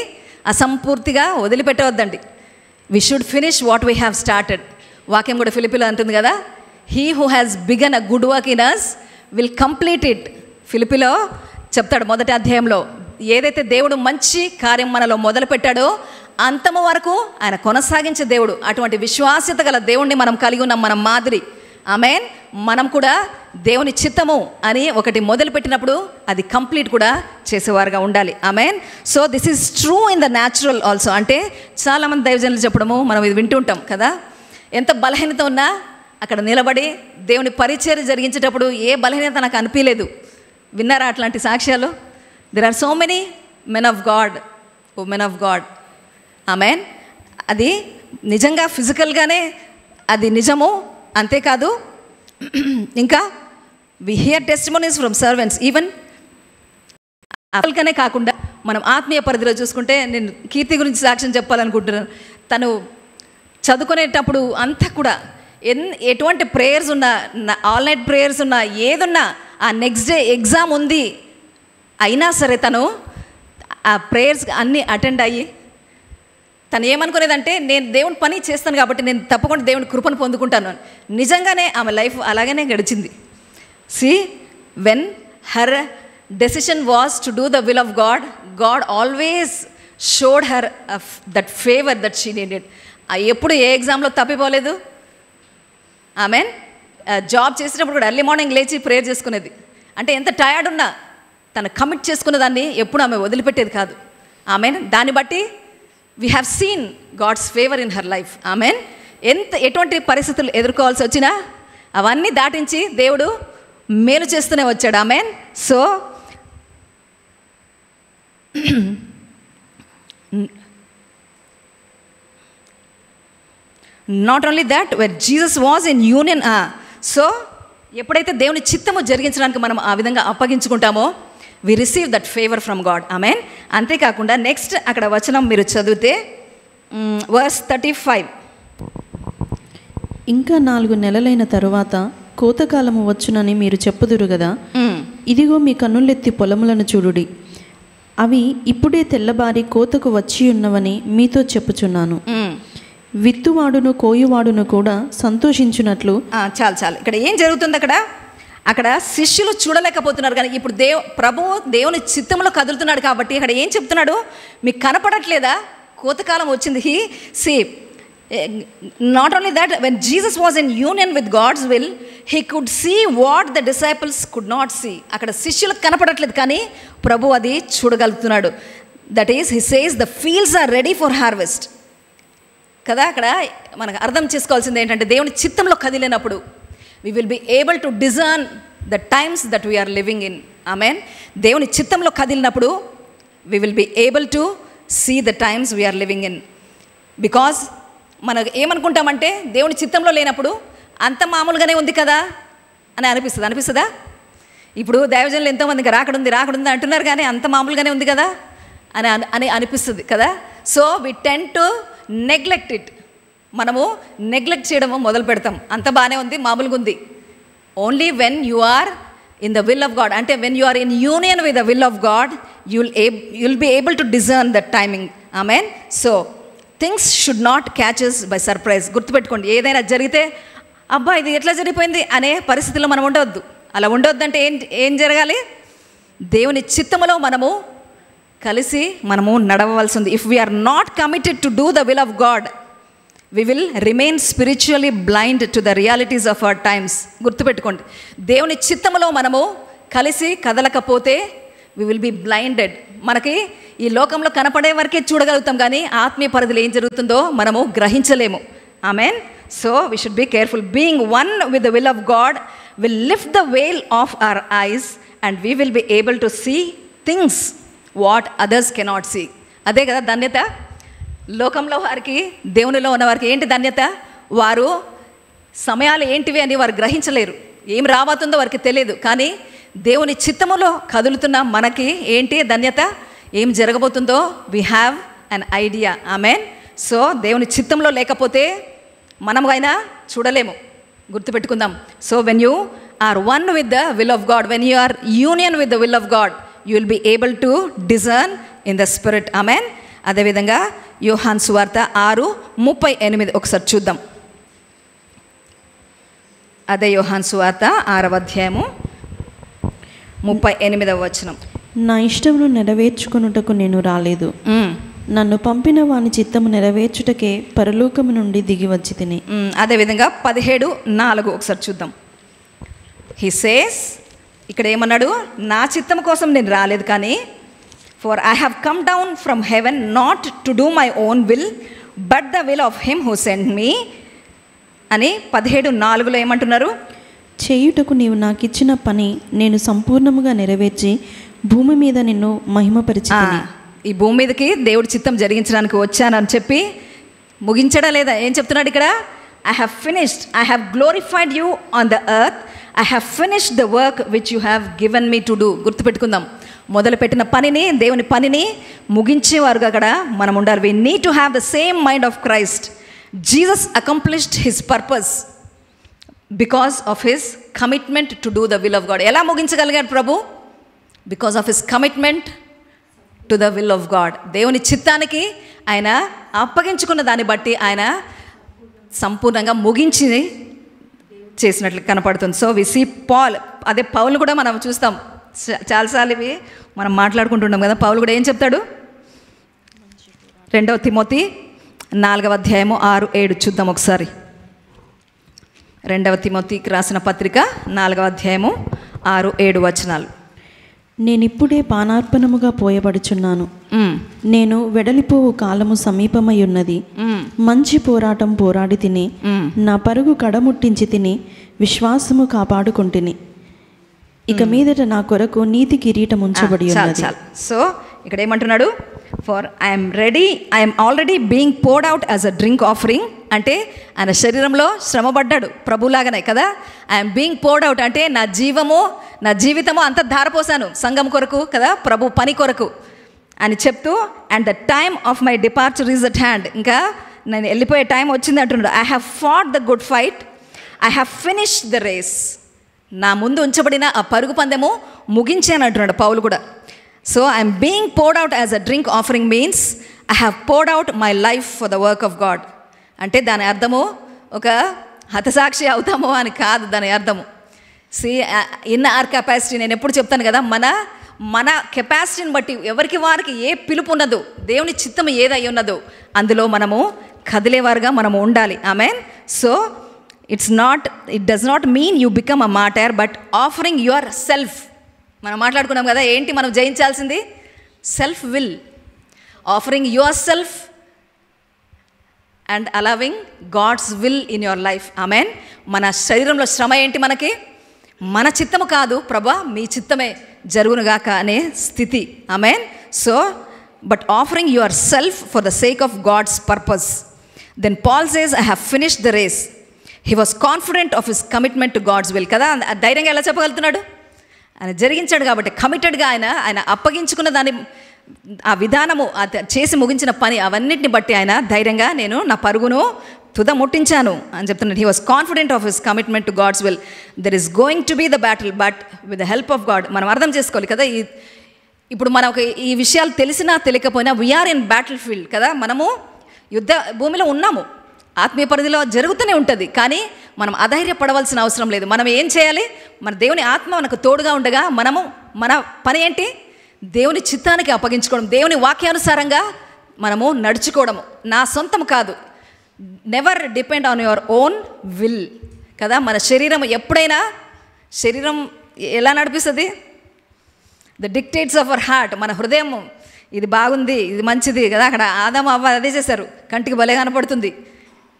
అసంపూర్తిగా వదిలిపెట్టవద్దండి. We should finish what we have started. వాక్యం కూడా ఫిలిప్పీలో అంటుంది కదా, he who has begun a good work in us will complete it. ఫిలిప్పీలో చెప్తాడు 1వ అధ్యాయంలో, ఏదైతే దేవుడు మంచి కార్యం మనలో మొదలు పెట్టాడో అంతము వరకు ఆయన కొనసాగించే దేవుడు. అటువంటి విశ్వాస్యత గల దేవుణ్ణి మనం కలిగి ఉన్నాం, మనం మాదిరి. ఆమెన్. మనం కూడా దేవుని చిత్తము అని ఒకటి మొదలుపెట్టినప్పుడు అది కంప్లీట్ కూడా చేసేవారుగా ఉండాలి. Amen. So this is true in the natural also. అంటే చాలామంది దైవజనులు చెప్పడము మనం ఇది వింటుంటాం కదా, ఎంత బలహీనత ఉన్నా అక్కడ నిలబడి దేవుని పరిచర్య జరిగించేటప్పుడు ఏ బలహీనత నాకు అనిపించలేదు. విన్నారా అట్లాంటి సాక్ష్యాలు? There are so many men of God, O men of God. Amen. అది నిజంగా ఫిజికల్గానే అది నిజము. అంతేకాదు, ఇంకా we hear testimonies from servants. Even అసలుగానే కాకుండా మనం ఆత్మీయ పరిధిలో చూసుకుంటే, నేను కీర్తి గురించి సాక్ష్యం చెప్పాలనుకుంటున్నాను. తను చదువుకునేటప్పుడు అంతా కూడా ఎటువంటి ప్రేయర్స్ ఉన్నా, ఆల్ నైట్ ప్రేయర్స్ ఉన్నా, ఏదున్నా, ఆ నెక్స్ట్ డే ఎగ్జామ్ ఉంది అయినా సరే తను ఆ ప్రేయర్స్ అన్నీ అటెండ్ అయ్యి, తను ఏమనుకునేదంటే నేను దేవుని పని చేస్తాను కాబట్టి నేను తప్పకుండా దేవుని కృపను పొందుకుంటాను. నిజంగానే ఆమె లైఫ్ అలాగనే గడిచింది. See when her decision was to do the will of God, God always showed her that favour that she needed. ఎప్పుడు ఏ ఎగ్జామ్లో తప్పిపోలేదు. ఆమెన్. జాబ్ చేసేటప్పుడు కూడా ఎర్లీ మార్నింగ్ లేచి ప్రేయర్ చేసుకునేది. అంటే ఎంత టయర్డ్ ఉన్నా తను కమిట్ చేసుకున్న దాన్ని ఎప్పుడు ఆమె వదిలిపెట్టేది కాదు. ఆమెన్. దాన్ని బట్టి we have seen God's favour in her life. Amen. ఎటువంటి పరిస్థితులు ఎదుర్కోవాల్సి వచ్చినా అవన్నీ దాటించి దేవుడు మేలు చేస్తూనే వచ్చాడు. Amen. So not only that were Jesus was in union. So ఎప్పుడైతే దేవుని చిత్తము జరిగించడానికి మనం ఆ విధంగా అప్పగించుకుంటామో we receive that favour from God. Amen. అంతేకాకుండా నెక్స్ట్ అక్కడ వచనం మీరు చదివితే వర్స్ 35. ఇంకా 4 నెలలైన తరువాత కోతకాలము వచ్చునని మీరు చెప్పుదురు కదా, ఇదిగో మీ కన్నులెత్తి పొలములను చూడుడి, అవి ఇప్పుడే తెల్లబారి కోతకు వచ్చి ఉన్నవని మీతో చెప్పుచున్నాను. విత్తువాడును కోయువాడును కూడా సంతోషించున్నట్లు. చాలు. ఇక్కడ ఏం జరుగుతుంది? అక్కడ శిష్యులు చూడలేకపోతున్నారు, కానీ ఇప్పుడు ప్రభువు దేవుని చిత్తంలో కదులుతున్నాడు కాబట్టి ఇక్కడ ఏం చెప్తున్నాడు? మీకు కనపడట్లేదా? కోతకాలం వచ్చింది. Not only that, when Jesus was in union with God's will, he could see what the disciples could not see. అక్కడ శిష్యులకు కనపడట్లేదు, కానీ ప్రభు అది చూడగలుగుతున్నాడు. That is he says the fields are ready for harvest కదా. అక్కడ మనకు అర్థం చేసుకోవాల్సింది ఏంటంటే, దేవుని చిత్తంలో కదిలినప్పుడు we will be able to discern the times that we are living in. Amen. దేవుని చిత్తంలో కదిలినప్పుడు we will be able to see the times we are living in. Because మనకు ఏమనుకుంటామంటే, దేవుని చిత్తంలో లేనప్పుడు అంత మామూలుగానే ఉంది కదా అని అనిపిస్తుందా? ఇప్పుడు దైవజనులు ఎంతోమందికి రాకడుంది అంటున్నారు, కానీ అంత మామూలుగానే ఉంది కదా అని అనిపిస్తుంది కదా. So we tend to neglect it. మనము నెగ్లెక్ట్ చేయడము మొదలు పెడతాం. అంత బాగానే ఉంది, మామూలుగా ఉంది. Only when you are in the will of God, అంటే when you are in union with the will of God, you'll be able to discern the timing. Amen. So things should not catches by surprise. గుర్తుపెట్టుకోండి, ఏదైనా జరిగితే అబ్బా ఇది ఎట్లా జరిగిపోయింది అనే పరిస్థితిలో మనం ఉండవద్దు. అలా ఉండవద్దు అంటే ఏం జరగాలి? దేవుని చిత్తములో మనము కలిసి మనము నడవవలసింది. If we are not committed to do the will of God, we will remain spiritually blind to the realities of our times. గుర్తుపెట్టుకోండి, దేవుని చిత్తములో మనము కలిసి కదలకపోతే we will be blinded. మనకి ఈ లోకంలో కనపడే వరకే చూడగలుగుతాం, కానీ ఆత్మీయ పరిధిలో ఏం జరుగుతుందో మనము గ్రహించలేము. Amen. So we should be careful. Being one with the will of God will lift the veil of our eyes and we will be able to see things what others cannot see. అదే కదా ధన్యత. లోకంలో వారికి, దేవునిలో ఉన్న వారికి ఏంటి ధన్యత? వారు సమయాలు ఏంటివి అని వారు గ్రహించలేరు, ఏం రాబోతుందో వారికి తెలియదు. కానీ దేవుని చిత్తములో కదులుతున్న మనకి ఏంటి ధన్యత? ఏం జరగబోతుందో we have an idea. Amen. So దేవుని చిత్తంలో లేకపోతే మనమైనా చూడలేము. గుర్తుపెట్టుకుందాం. So when you are one with the will of God, when you are union with the will of God, you will be able to discern in the spirit. Amen. అదేవిధంగా యోహాను సువార్త 6:38 ఒకసారి చూద్దాం. అదే యోహాను సువార్త 6వ అధ్యాయము 38వ వచనం. నా ఇష్టమును నెరవేర్చుకొనుటకు నేను రాలేదు, నన్ను పంపిన వాని చిత్తము నెరవేర్చుటకే పరలోకము నుండి దిగి వచ్చి తిని. అదేవిధంగా 17:4 ఒకసారి చూద్దాం. హి సేస్, ఇక్కడ ఏమన్నాడు? నా చిత్తము కోసం నేను రాలేదు, కానీ for I have come down from heaven not to do my own will but the will of him who sent me అని 17:4లో ఏమంటున్నారు? చేయుటకు నీవు నాకిచ్చిన పని నేను సంపూర్ణముగా నెరవేర్చి భూమి మీద నిన్ను మహిమపరిచితిని. ఈ భూమి మీదకి దేవుడి చిత్తం జరిగించడానికి వచ్చానని చెప్పి ముగించడా లేదా? ఏం చెప్తున్నాడు ఇక్కడ? I have finished, I have glorified you on the earth, I have finished the work which you have given me to do. గుర్తుపెట్టుకుందాం, మొదలుపెట్టిన పనిని, దేవుని పనిని ముగించేవారుగా అక్కడ మనం ఉండాలి. We need to have the same mind of Christ. Jesus accomplished his purpose because of his commitment to do the will of God. ఎలా ముగించగలిగాడు ప్రభు? Because of his commitment to the will of God. దేవుని చిత్తానికి ఆయన అప్పగించుకున్న దాన్ని బట్టి ఆయన సంపూర్ణంగా ముగించి చేసినట్లు కనపడుతుంది. సో వి సీ పాల్, అదే పౌలు కూడా మనం చూస్తాం చాలాసార్లు, ఇవి మనం మాట్లాడుకుంటున్నాం కదా. పౌలు కూడా ఏం చెప్తాడు? 2వ తిమోతి 4వ అధ్యాయము 6-7 చూద్దాం ఒకసారి. 2వ తిమోతికి రాసిన పత్రిక 4వ అధ్యాయము 6-7 వచనాలు. నేనిప్పుడే పానార్పణముగా పోయబడుచున్నాను, నేను వెడలిపోవు కాలము సమీపమై ఉన్నది, మంచి పోరాటం పోరాడి తిని నా పరుగు కడముట్టించి తిని విశ్వాసము కాపాడుకుంటుని. ఇక మీదట నా కొరకు నీతి కిరీటం ఉంచబడి ఉన్నది. సో ఇక్కడ ఏమంటున్నాడు, for I'm already being poured out as a drink offering. అంటే ఆయన శరీరంలో శ్రమపడ్డాడు ప్రభులాగానే కదా. ఐఎమ్ బీయింగ్ పోర్డ్ అవుట్ అంటే నా జీవితము అంతా ధారపోసాను సంఘం కొరకు కదా, ప్రభు పని కొరకు అని చెప్తూ, and the time of my departure is at hand. ఇంకా నేను వెళ్ళిపోయే టైం వచ్చింది అంటున్నాడు. I have fought the good fight, I have finished the race. నా ముందు ఉంచబడిన ఆ పరుగు పందెము ముగించాను అంటున్నాడు పౌలు కూడా. So I'm being poured out as a drink offering means I have poured out my life for the work of God. అంటే దాని అర్థము ఒక హతసాక్షి అవుతామో అని కాదు దాని అర్థము. ఇన్ ఆర్ కెపాసిటీ, నేను ఎప్పుడు చెప్తాను కదా, మన కెపాసిటీని బట్టి ఎవరికి వారికి ఏ పిలుపు ఉన్నదో, దేవుని చిత్తం ఏదై ఉన్నదో అందులో మనము కదిలేవారుగా మనము ఉండాలి. Amen. So it does not mean you become a martyr, but offering your self. మనం మాట్లాడుకున్నాం కదా, ఏంటి మనం జయించాల్సింది? Self will. Offering your self and allowing God's will in your life. Amen. మన శరీరంలో శ్రమ ఏంటి? మనకి మన చిత్తము కాదు, ప్రభా మీ చిత్తమే జరుగునుగాక అనే స్థితి. Amen. So but offering your self for the sake of God's purpose. Then Paul says I have finished the race. He was confident of his commitment to God's will కదా. ధైర్యంగా ఎలా చెప్పగలుగుతున్నాడు? ఆయన జరిగించాడు కాబట్టి, కమిటెడ్గా ఆయన అప్పగించుకున్న దాని ఆ విధానము, చేసి ముగించిన పని, అవన్నిటిని బట్టి ఆయన ధైర్యంగా నేను నా పరుగును తుద ముట్టించాను అని చెప్తున్నాడు. He was confident of his commitment to God's will. There is going to be the battle but with the help of God. మనం అర్థం చేసుకోవాలి కదా, ఇప్పుడు మనకు ఈ విషయాలు తెలిసినా తెలియకపోయినా వీఆర్ ఇన్ బ్యాటిల్ ఫీల్డ్ కదా. మనము యుద్ధ భూమిలో ఉన్నాము, ఆత్మీయ పరిధిలో జరుగుతూనే ఉంటుంది. కానీ మనం అధైర్యపడవలసిన అవసరం లేదు. మనం ఏం చేయాలి? మన దేవుని ఆత్మ మనకు తోడుగా ఉండగా మన పని ఏంటి? దేవుని చిత్తానికి అప్పగించుకోవడం, దేవుని వాక్యానుసారంగా మనము నడుచుకోవడము. నా సొంతం కాదు. Never depend on your own will కదా. మన శరీరం ఎప్పుడైనా, శరీరం ఎలా నడిపిస్తుంది? The dictates of our heart. మన హృదయం ఇది బాగుంది, ఇది మంచిది కదా. అక్కడ ఆదాము అవ్వ అదే చేశారు, కంటికి భలే కనపడుతుంది.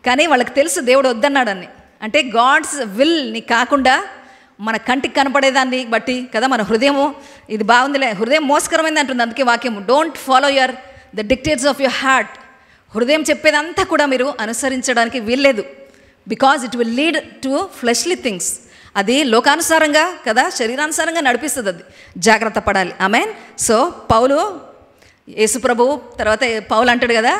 కానీ వాళ్ళకి తెలుసు దేవుడు వద్దన్నాడని. అంటే గాడ్స్ విల్ని కాకుండా మన కంటికి కనపడేదాన్ని బట్టి కదా, మన హృదయము ఇది బాగుందిలే, హృదయం మోసకరమైంది అంటుంది. అందుకే వాక్యం, don't follow the dictates of your heart. హృదయం చెప్పేదంతా కూడా మీరు అనుసరించడానికి వీల్లేదు. Because it will lead to fleshly things. అది లోకానుసారంగా కదా, శరీరానుసారంగా నడిపిస్తుంది. అది జాగ్రత్త పడాలి. ఆమెన్. సో పౌలు, యేసు ప్రభువు తర్వాత పౌలు అంటాడు కదా,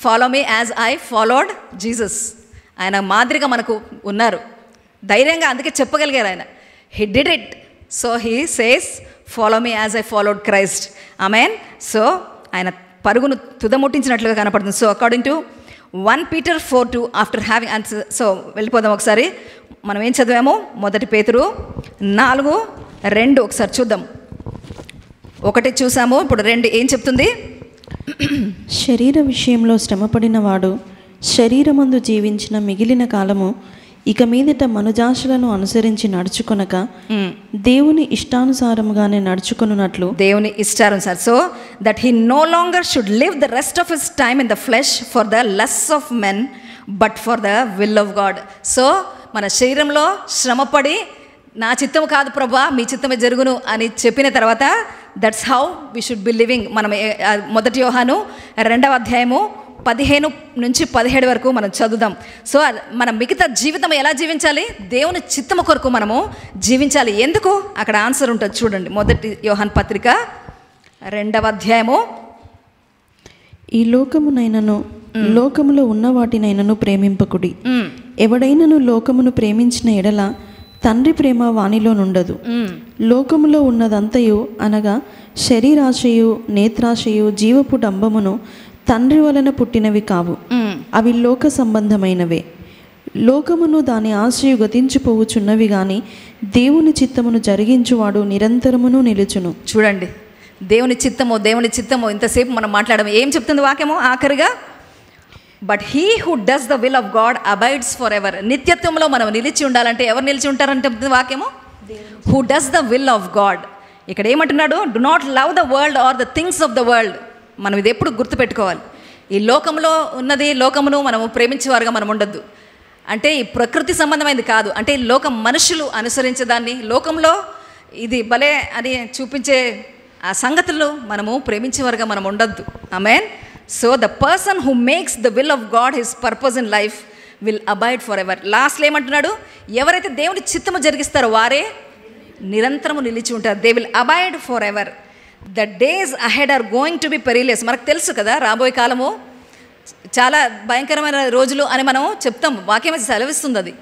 follow me as I followed Jesus. ఆయన మాదిరిగా మనకు ఉన్నారు ధైర్యంగా, అందుకే చెప్పగలిగారు ఆయన. He did it. So he says follow me as I followed Christ. Amen. So ఆయన పరుగును తుదముట్టించినట్లుగా కనపడుతుంది. So according to 1 Peter 4:2 after having answer. So వెళ్ళిపోదాం ఒకసారి. మనం ఏం చదివాము? 1 పేతురు 4:2 ఒకసారి చూద్దాం. 1 చూసాము, ఇప్పుడు 2 ఏం చెప్తుంది? శరీర విషయంలో శ్రమపడిన వాడు శరీరమందు జీవించిన మిగిలిన కాలము ఇక మీదట మనుజాశలను అనుసరించి నడుచుకొనక దేవుని ఇష్టానుసారముగానే నడుచుకొనున్నట్లు. దేవుని ఇష్టానుసారం. So that he no longer should live the rest of his time in the flesh for the less of men but for the will of God. So మన శరీరంలో శ్రమపడి నా చిత్తము కాదు ప్రభా మీ చిత్తమే జరుగును అని చెప్పిన తర్వాత that's how we should be living. మనం 1 యోహాను 2వ అధ్యాయము 15-17 వరకు మనం చదువుదాం. సో మన మిగతా జీవితం ఎలా జీవించాలి? దేవుని చిత్తము కొరకు మనము జీవించాలి. ఎందుకు? అక్కడ ఆన్సర్ ఉంటుంది చూడండి. 1 యోహాను పత్రిక 2వ అధ్యాయము. ఈ లోకమునైనను లోకములో ఉన్న వాటినైనను ప్రేమింపకుడి. ఎవడైనను లోకమును ప్రేమించిన ఎడల తండ్రి ప్రేమ వానిలో నుండదు. లోకములో ఉన్నదంతయు అనగా శరీరాశయు నేత్రాశయు జీవపు డంబమును తండ్రి వలన పుట్టినవి కావు, అవి లోక సంబంధమైనవే. లోకమును దాని ఆశయు గతించిపోవుచున్నవి గాని దేవుని చిత్తమును జరిగించువాడు నిరంతరమును నిలుచును. చూడండి, దేవుని చిత్తము ఇంతసేపు మనం మాట్లాడము. ఏం చెప్తుంది వాక్యము ఆఖరిగా? But he who does the will of God abides for ever. నిత్యత్వంలో మనం నిలిచి ఉండాలంటే ఎవరు నిలిచి ఉంటారంటే వాక్యము? Who does the will of God. ఇక్కడ ఏమంటున్నాడు? Do not love the world or the things of the world. మనం ఇది ఎప్పుడు గుర్తుపెట్టుకోవాలి. ఈ లోకంలో ఉన్నది, లోకమును మనము ప్రేమించేవారుగా మనం ఉండొద్దు. అంటే ఈ ప్రకృతి సంబంధమైనది కాదు, అంటే ఈ లోకం మనుషులు అనుసరించేదాన్ని, లోకంలో ఇది భలే అని చూపించే ఆ సంగతులు మనము ప్రేమించేవారుగా మనం ఉండొద్దు. Amen. So the person who makes the will of God his purpose in life will abide for ever. లాస్ట్లో ఏమంటున్నాడు? ఎవరైతే దేవుని చిత్తము జరిగిస్తారో వారే నిరంతరము నిలిచి ఉంటారు. They will abide for ever. The days ahead are going to be perilous. మనకు తెలుసు కదా రాబోయే కాలము చాలా భయంకరమైన రోజులు అని మనం చెప్తాం, వాక్యం సెలవిస్తుంది అది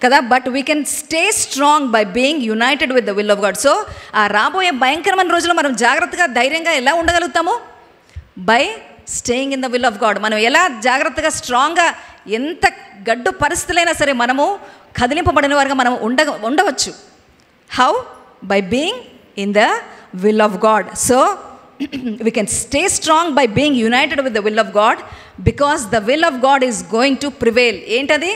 కదా. But we can stay strong by being united with the will of God. So ఆ రాబోయే భయంకరమైన రోజుల్లో మనం జాగ్రత్తగా ధైర్యంగా ఎలా ఉండగలుగుతాము? By staying in the will of God. మనం ఎలా జాగ్రత్తగా స్ట్రాంగ్గా, ఎంత గడ్డు పరిస్థితులైనా సరే మనము కదిలింపబడిన వారుగా మనం ఉండవచ్చు. How? By being in the will of God. So we can stay strong by being united with the will of God, because the will of God is going to prevail. ఏంటది?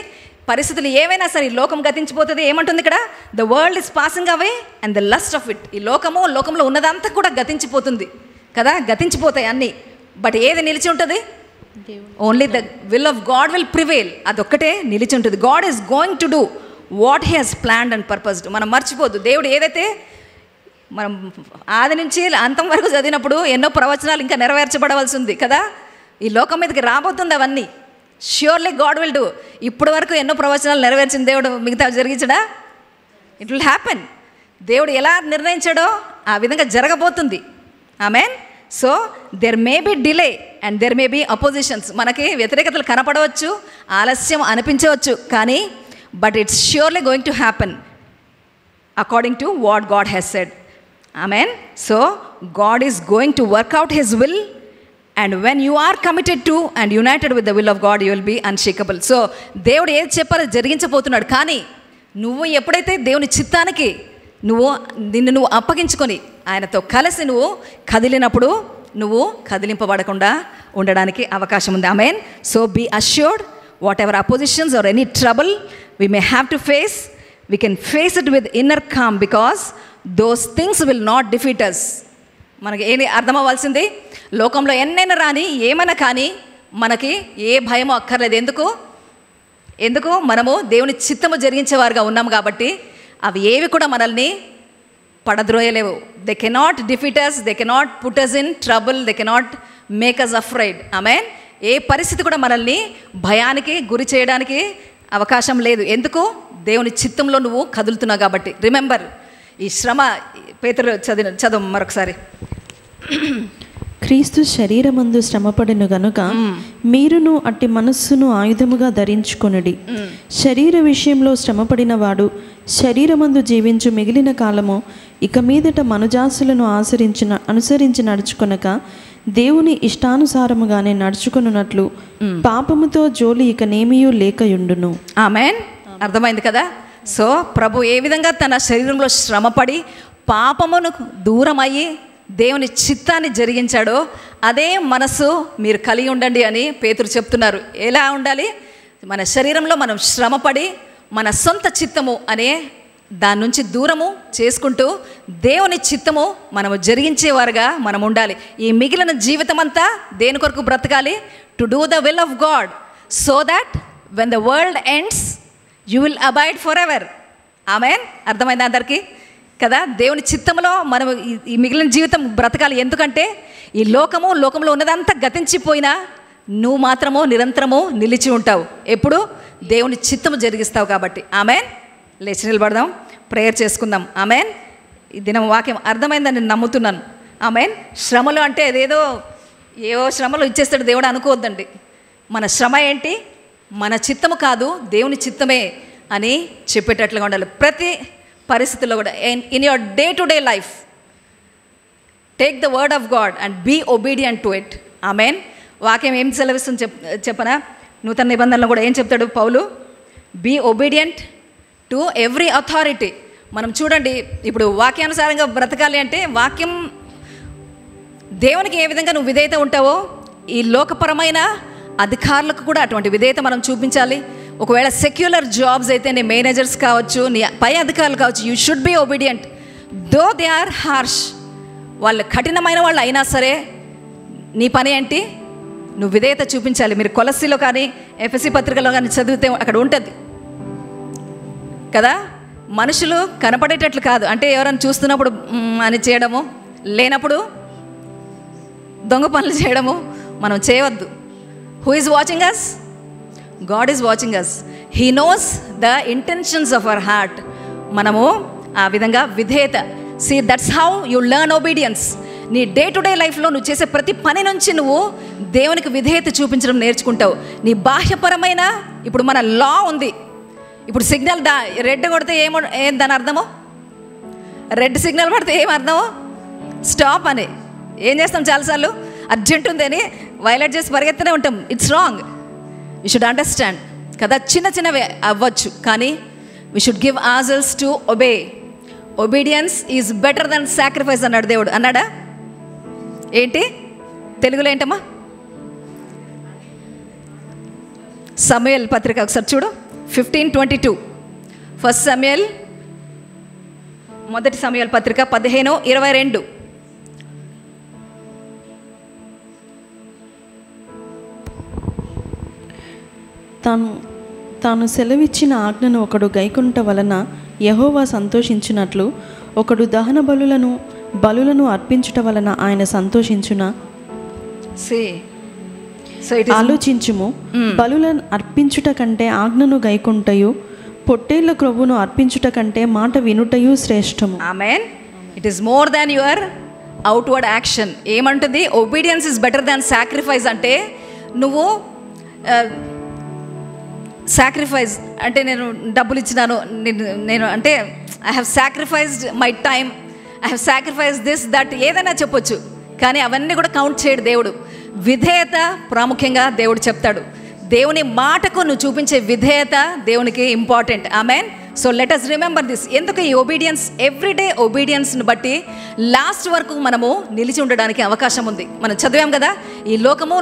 పరిస్థితులు ఏవైనా సరే, లోకం గతించిపోతుంది. ఏమంటుంది ఇక్కడ? The world is passing away and the lust of it. ఈ లోకంలో ఉన్నదంతా కూడా గతించిపోతుంది కదా, గతించిపోతాయి అన్నీ. బట్ ఏది నిలిచి ఉంటుంది? Only the will of God will prevail. అదొక్కటే నిలిచి ఉంటుంది. God is going to do what he has planned and purposed. మనం మర్చిపోద్దు, దేవుడు ఏదైతే మనం ఆది నుంచి అంతం వరకు చదివినప్పుడు ఎన్నో ప్రవచనాలు ఇంకా నెరవేర్చబడవలసి ఉంది కదా. ఈ లోకం మీదకి రాబోతుంది అవన్నీ. Surely God will do. ఇప్పటి వరకు ఎన్నో ప్రవచనాలు నెరవేర్చిన దేవుడు మిగతా జరిగించడా? It will happen. దేవుడు ఎలా నిర్ణయించాడో ఆ విధంగా జరగబోతుంది. Amen. So there may be delay and there may be oppositions. మనకి వ్యతిరేకతలు కనపడవచ్చు, ఆలస్యం అనిపించవచ్చు, కానీ but it's surely going to happen according to what God has said. Amen. So God is going to work out his will, and when you are committed to and united with the will of God, you will be unshakable. So దేవుడు ఏది చెప్పాలో జరిగించబోతున్నాడు. కానీ నువ్వు ఎప్పుడైతే దేవుని చిత్తానికి నిన్ను అప్పగించుకొని ఆయనతో కలిసి నువ్వు కదిలినప్పుడు నువ్వు కదిలింపబడకుండా ఉండడానికి అవకాశం ఉంది. Amen. So be assured, whatever oppositions or any trouble we may have to face, we can face it with inner calm, because those things will not defeat us. మనకి ఏది అర్థం అవ్వాల్సింది? లోకంలో ఎన్నైనా రాని, ఏమైనా కానీ మనకి ఏ భయమో అక్కర్లేదు. ఎందుకు? మనము దేవుని చిత్తము జరిగించేవారుగా ఉన్నాము కాబట్టి అవి ఏవి కూడా మనల్ని పడద్రోయలేవు. They cannot defeat us, they cannot put us in trouble, they cannot make us afraid. Amen. ఏ పరిస్థితి కూడా మనల్ని భయానికి గురి చేయడానికి అవకాశం లేదు. ఎందుకు? దేవుని చిత్తంలో నువ్వు కదులుతున్నావు కాబట్టి. రిమెంబర్, ఈ శ్రమ పేతురు చదువు మరొకసారి. క్రీస్తు శరీరమందు శ్రమపడెను గనుక మీరును అట్టి మనస్సును ఆయుధముగా ధరించుకొనుడి. శరీర విషయంలో శ్రమపడిన వాడు శరీరమందు జీవించు మిగిలిన కాలము ఇక మీదట మనుజాసులను అనుసరించి నడుచుకొనక దేవుని ఇష్టానుసారముగానే నడుచుకొనున్నట్లు పాపముతో జోలి ఇక నేమియూ లేకయుండును. ఆమేన్. అర్థమైంది కదా. సో ప్రభు ఏ విధంగా తన శరీరంలో శ్రమపడి పాపమును దూరమయ్యి దేవుని చిత్తాన్ని జరిగించాడో అదే మనసు మీరు కలిగి ఉండండి అని పేతురు చెప్తున్నారు. ఎలా ఉండాలి? మన శరీరంలో మనం శ్రమపడి మన సొంత చిత్తము అనే దాని నుంచి దూరము చేసుకుంటూ దేవుని చిత్తము మనము జరిగించేవారుగా మనం ఉండాలి. ఈ మిగిలిన జీవితం అంతా దేని కొరకు బ్రతకాలి? To do the will of God, so that when the world ends you will abide for ever. Amen. అర్థమైంది అందరికీ కదా. దేవుని చిత్తంలో మనం ఈ మిగిలిన జీవితం బ్రతకాలి. ఎందుకంటే ఈ లోకంలో ఉన్నదంతా గతించిపోయినా నువ్వు మాత్రము నిరంతరము నిలిచి ఉంటావు. ఎప్పుడు? దేవుని చిత్తము జరిగిస్తావు కాబట్టి. ఆమేన్. లేచి నిలబడదాం, ప్రేయర్ చేసుకుందాం. ఆమేన్. ఈ దినం వాక్యం అర్థమైందని నేను నమ్ముతున్నాను. ఆమేన్. శ్రమలు అంటే ఏవో శ్రమలు ఇచ్చేస్తాడు దేవుడు అనుకోవద్దండి. మన శ్రమ ఏంటి? మన చిత్తము కాదు, దేవుని చిత్తమే అని చెప్పేటట్లుగా ఉండాలి. ప్రతి పరిస్థితుల్లో కూడా in your day to day life take the word of God and be obedient to it. Amen. వాక్యం ఏం సెలవిస్తుంది చెప్పనా? నూతన నిబంధనలో కూడా ఏం చెప్తాడు Paulu? Be obedient to every authority. మనం చూడండి, ఇప్పుడు వాక్యానుసారంగా బ్రతకాలి అంటే వాక్యం దేవునికి ఏ విధంగా నువ్వు విధేయత ఉంటావో ఈ లోకపరమైన అధికారులకు కూడా అటువంటి విధేయత మనం చూపించాలి. ఒకవేళ సెక్యులర్ జాబ్స్ అయితే నీ మేనేజర్స్ కావచ్చు, నీ పై అధికారులు కావచ్చు, you should be obedient though they are harsh. వాళ్ళు కఠినమైన వాళ్ళు అయినా సరే నీ పని ఏంటి? నువ్వు విధేయత చూపించాలి. మీరు కొలస్సీలో కానీ ఎఫెసీ పత్రికలో కానీ చదివితే అక్కడ ఉంటుంది కదా. మనుషులు కనపడేటట్లు కాదు, అంటే ఎవరైనా చూస్తున్నప్పుడు అని చేయడము, లేనప్పుడు దొంగ పనులు చేయడము మనం చేయవద్దు. Who is watching us? God is watching us. He knows the intentions of our heart. మనము ఆ విధంగా విధేయత. See that's how you learn obedience. నీ డే టు డే లైఫ్లో నువ్వు చేసే ప్రతి పని నుంచి నువ్వు దేవునికి విధేయత చూపించడం నేర్చుకుంటావు. నీ బాహ్యపరమైన, ఇప్పుడు మన లా ఉంది. ఇప్పుడు సిగ్నల్ రెడ్ కొడితే ఏం దాని అర్థమో? రెడ్ సిగ్నల్ పడితే ఏం అర్థమో? స్టాప్ అని. ఏం చేస్తాం చాలాసార్లు? అర్జెంట్ ఉంది అని వైలేట్ చేసి పరిగెత్తనే ఉంటాం. It's wrong. We should understand కదా. చిన్న చిన్నవే అవ్వచ్చు, కానీ we should give ourselves to obey. Obedience is better than sacrifice అన్నాడు దేవుడు. అన్నాడా? ఏంటి తెలుగులో ఏంటమ్మా? సమూయేలు పత్రిక ఒకసారి చూడు, 15:22. ఫస్ట్ సమూయేలు, మొదటి సమూయేలు పత్రిక 15:22. తాను సెలవిచ్చిన ఆజ్ఞను ఒకడు గైకొనుట వలన యెహోవా సంతోషించున్నట్లు ఒకడు దహన బలులను అర్పించుట వలన ఆయన సంతోషించునా? ఆలోచించుము. బలులను అర్పించుట కంటే ఆజ్ఞను గైకొనుటయు, పొట్టేళ్ల క్రొవ్వును అర్పించుట కంటే మాట వినుటయు శ్రేష్టము. Amen. It is more than your outward action. ఏమంటుంది? Obedience is better than sacrifice. అంటే నువ్వు సాక్రిఫైస్ అంటే నేను డబ్బులు ఇచ్చినాను, నేను అంటే I have sacrificed my time, I have sacrifice this that, ఏదైనా చెప్పొచ్చు, కానీ అవన్నీ కూడా కౌంట్ చేయడు దేవుడు. విధేయత ప్రాముఖ్యంగా దేవుడు చెప్తాడు. దేవుని మాటకు నువ్వు చూపించే విధేయత దేవునికి important. Amen. So let us remember this. ఎందుకు ఈ ఒబీడియన్స్, ఎవ్రీడే ఒబీడియన్స్ని బట్టి లాస్ట్ వరకు మనము నిలిచి ఉండడానికి అవకాశం ఉంది. మనం చదివాం కదా, ఈ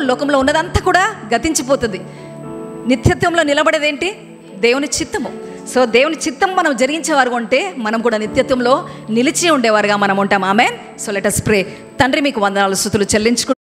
లోకంలో ఉన్నదంతా కూడా గతించిపోతుంది. నిత్యత్వంలో నిలబడేది ఏంటి? దేవుని చిత్తము. సో దేవుని చిత్తం మనం జరిగించేవారు ఉంటే మనం కూడా నిత్యత్వంలో నిలిచి ఉండేవారుగా మనం ఉంటాం. Amen. So let us pray. తండ్రి, మీకు వందనాలు స్తుతులు చెల్లించుకుంటాం.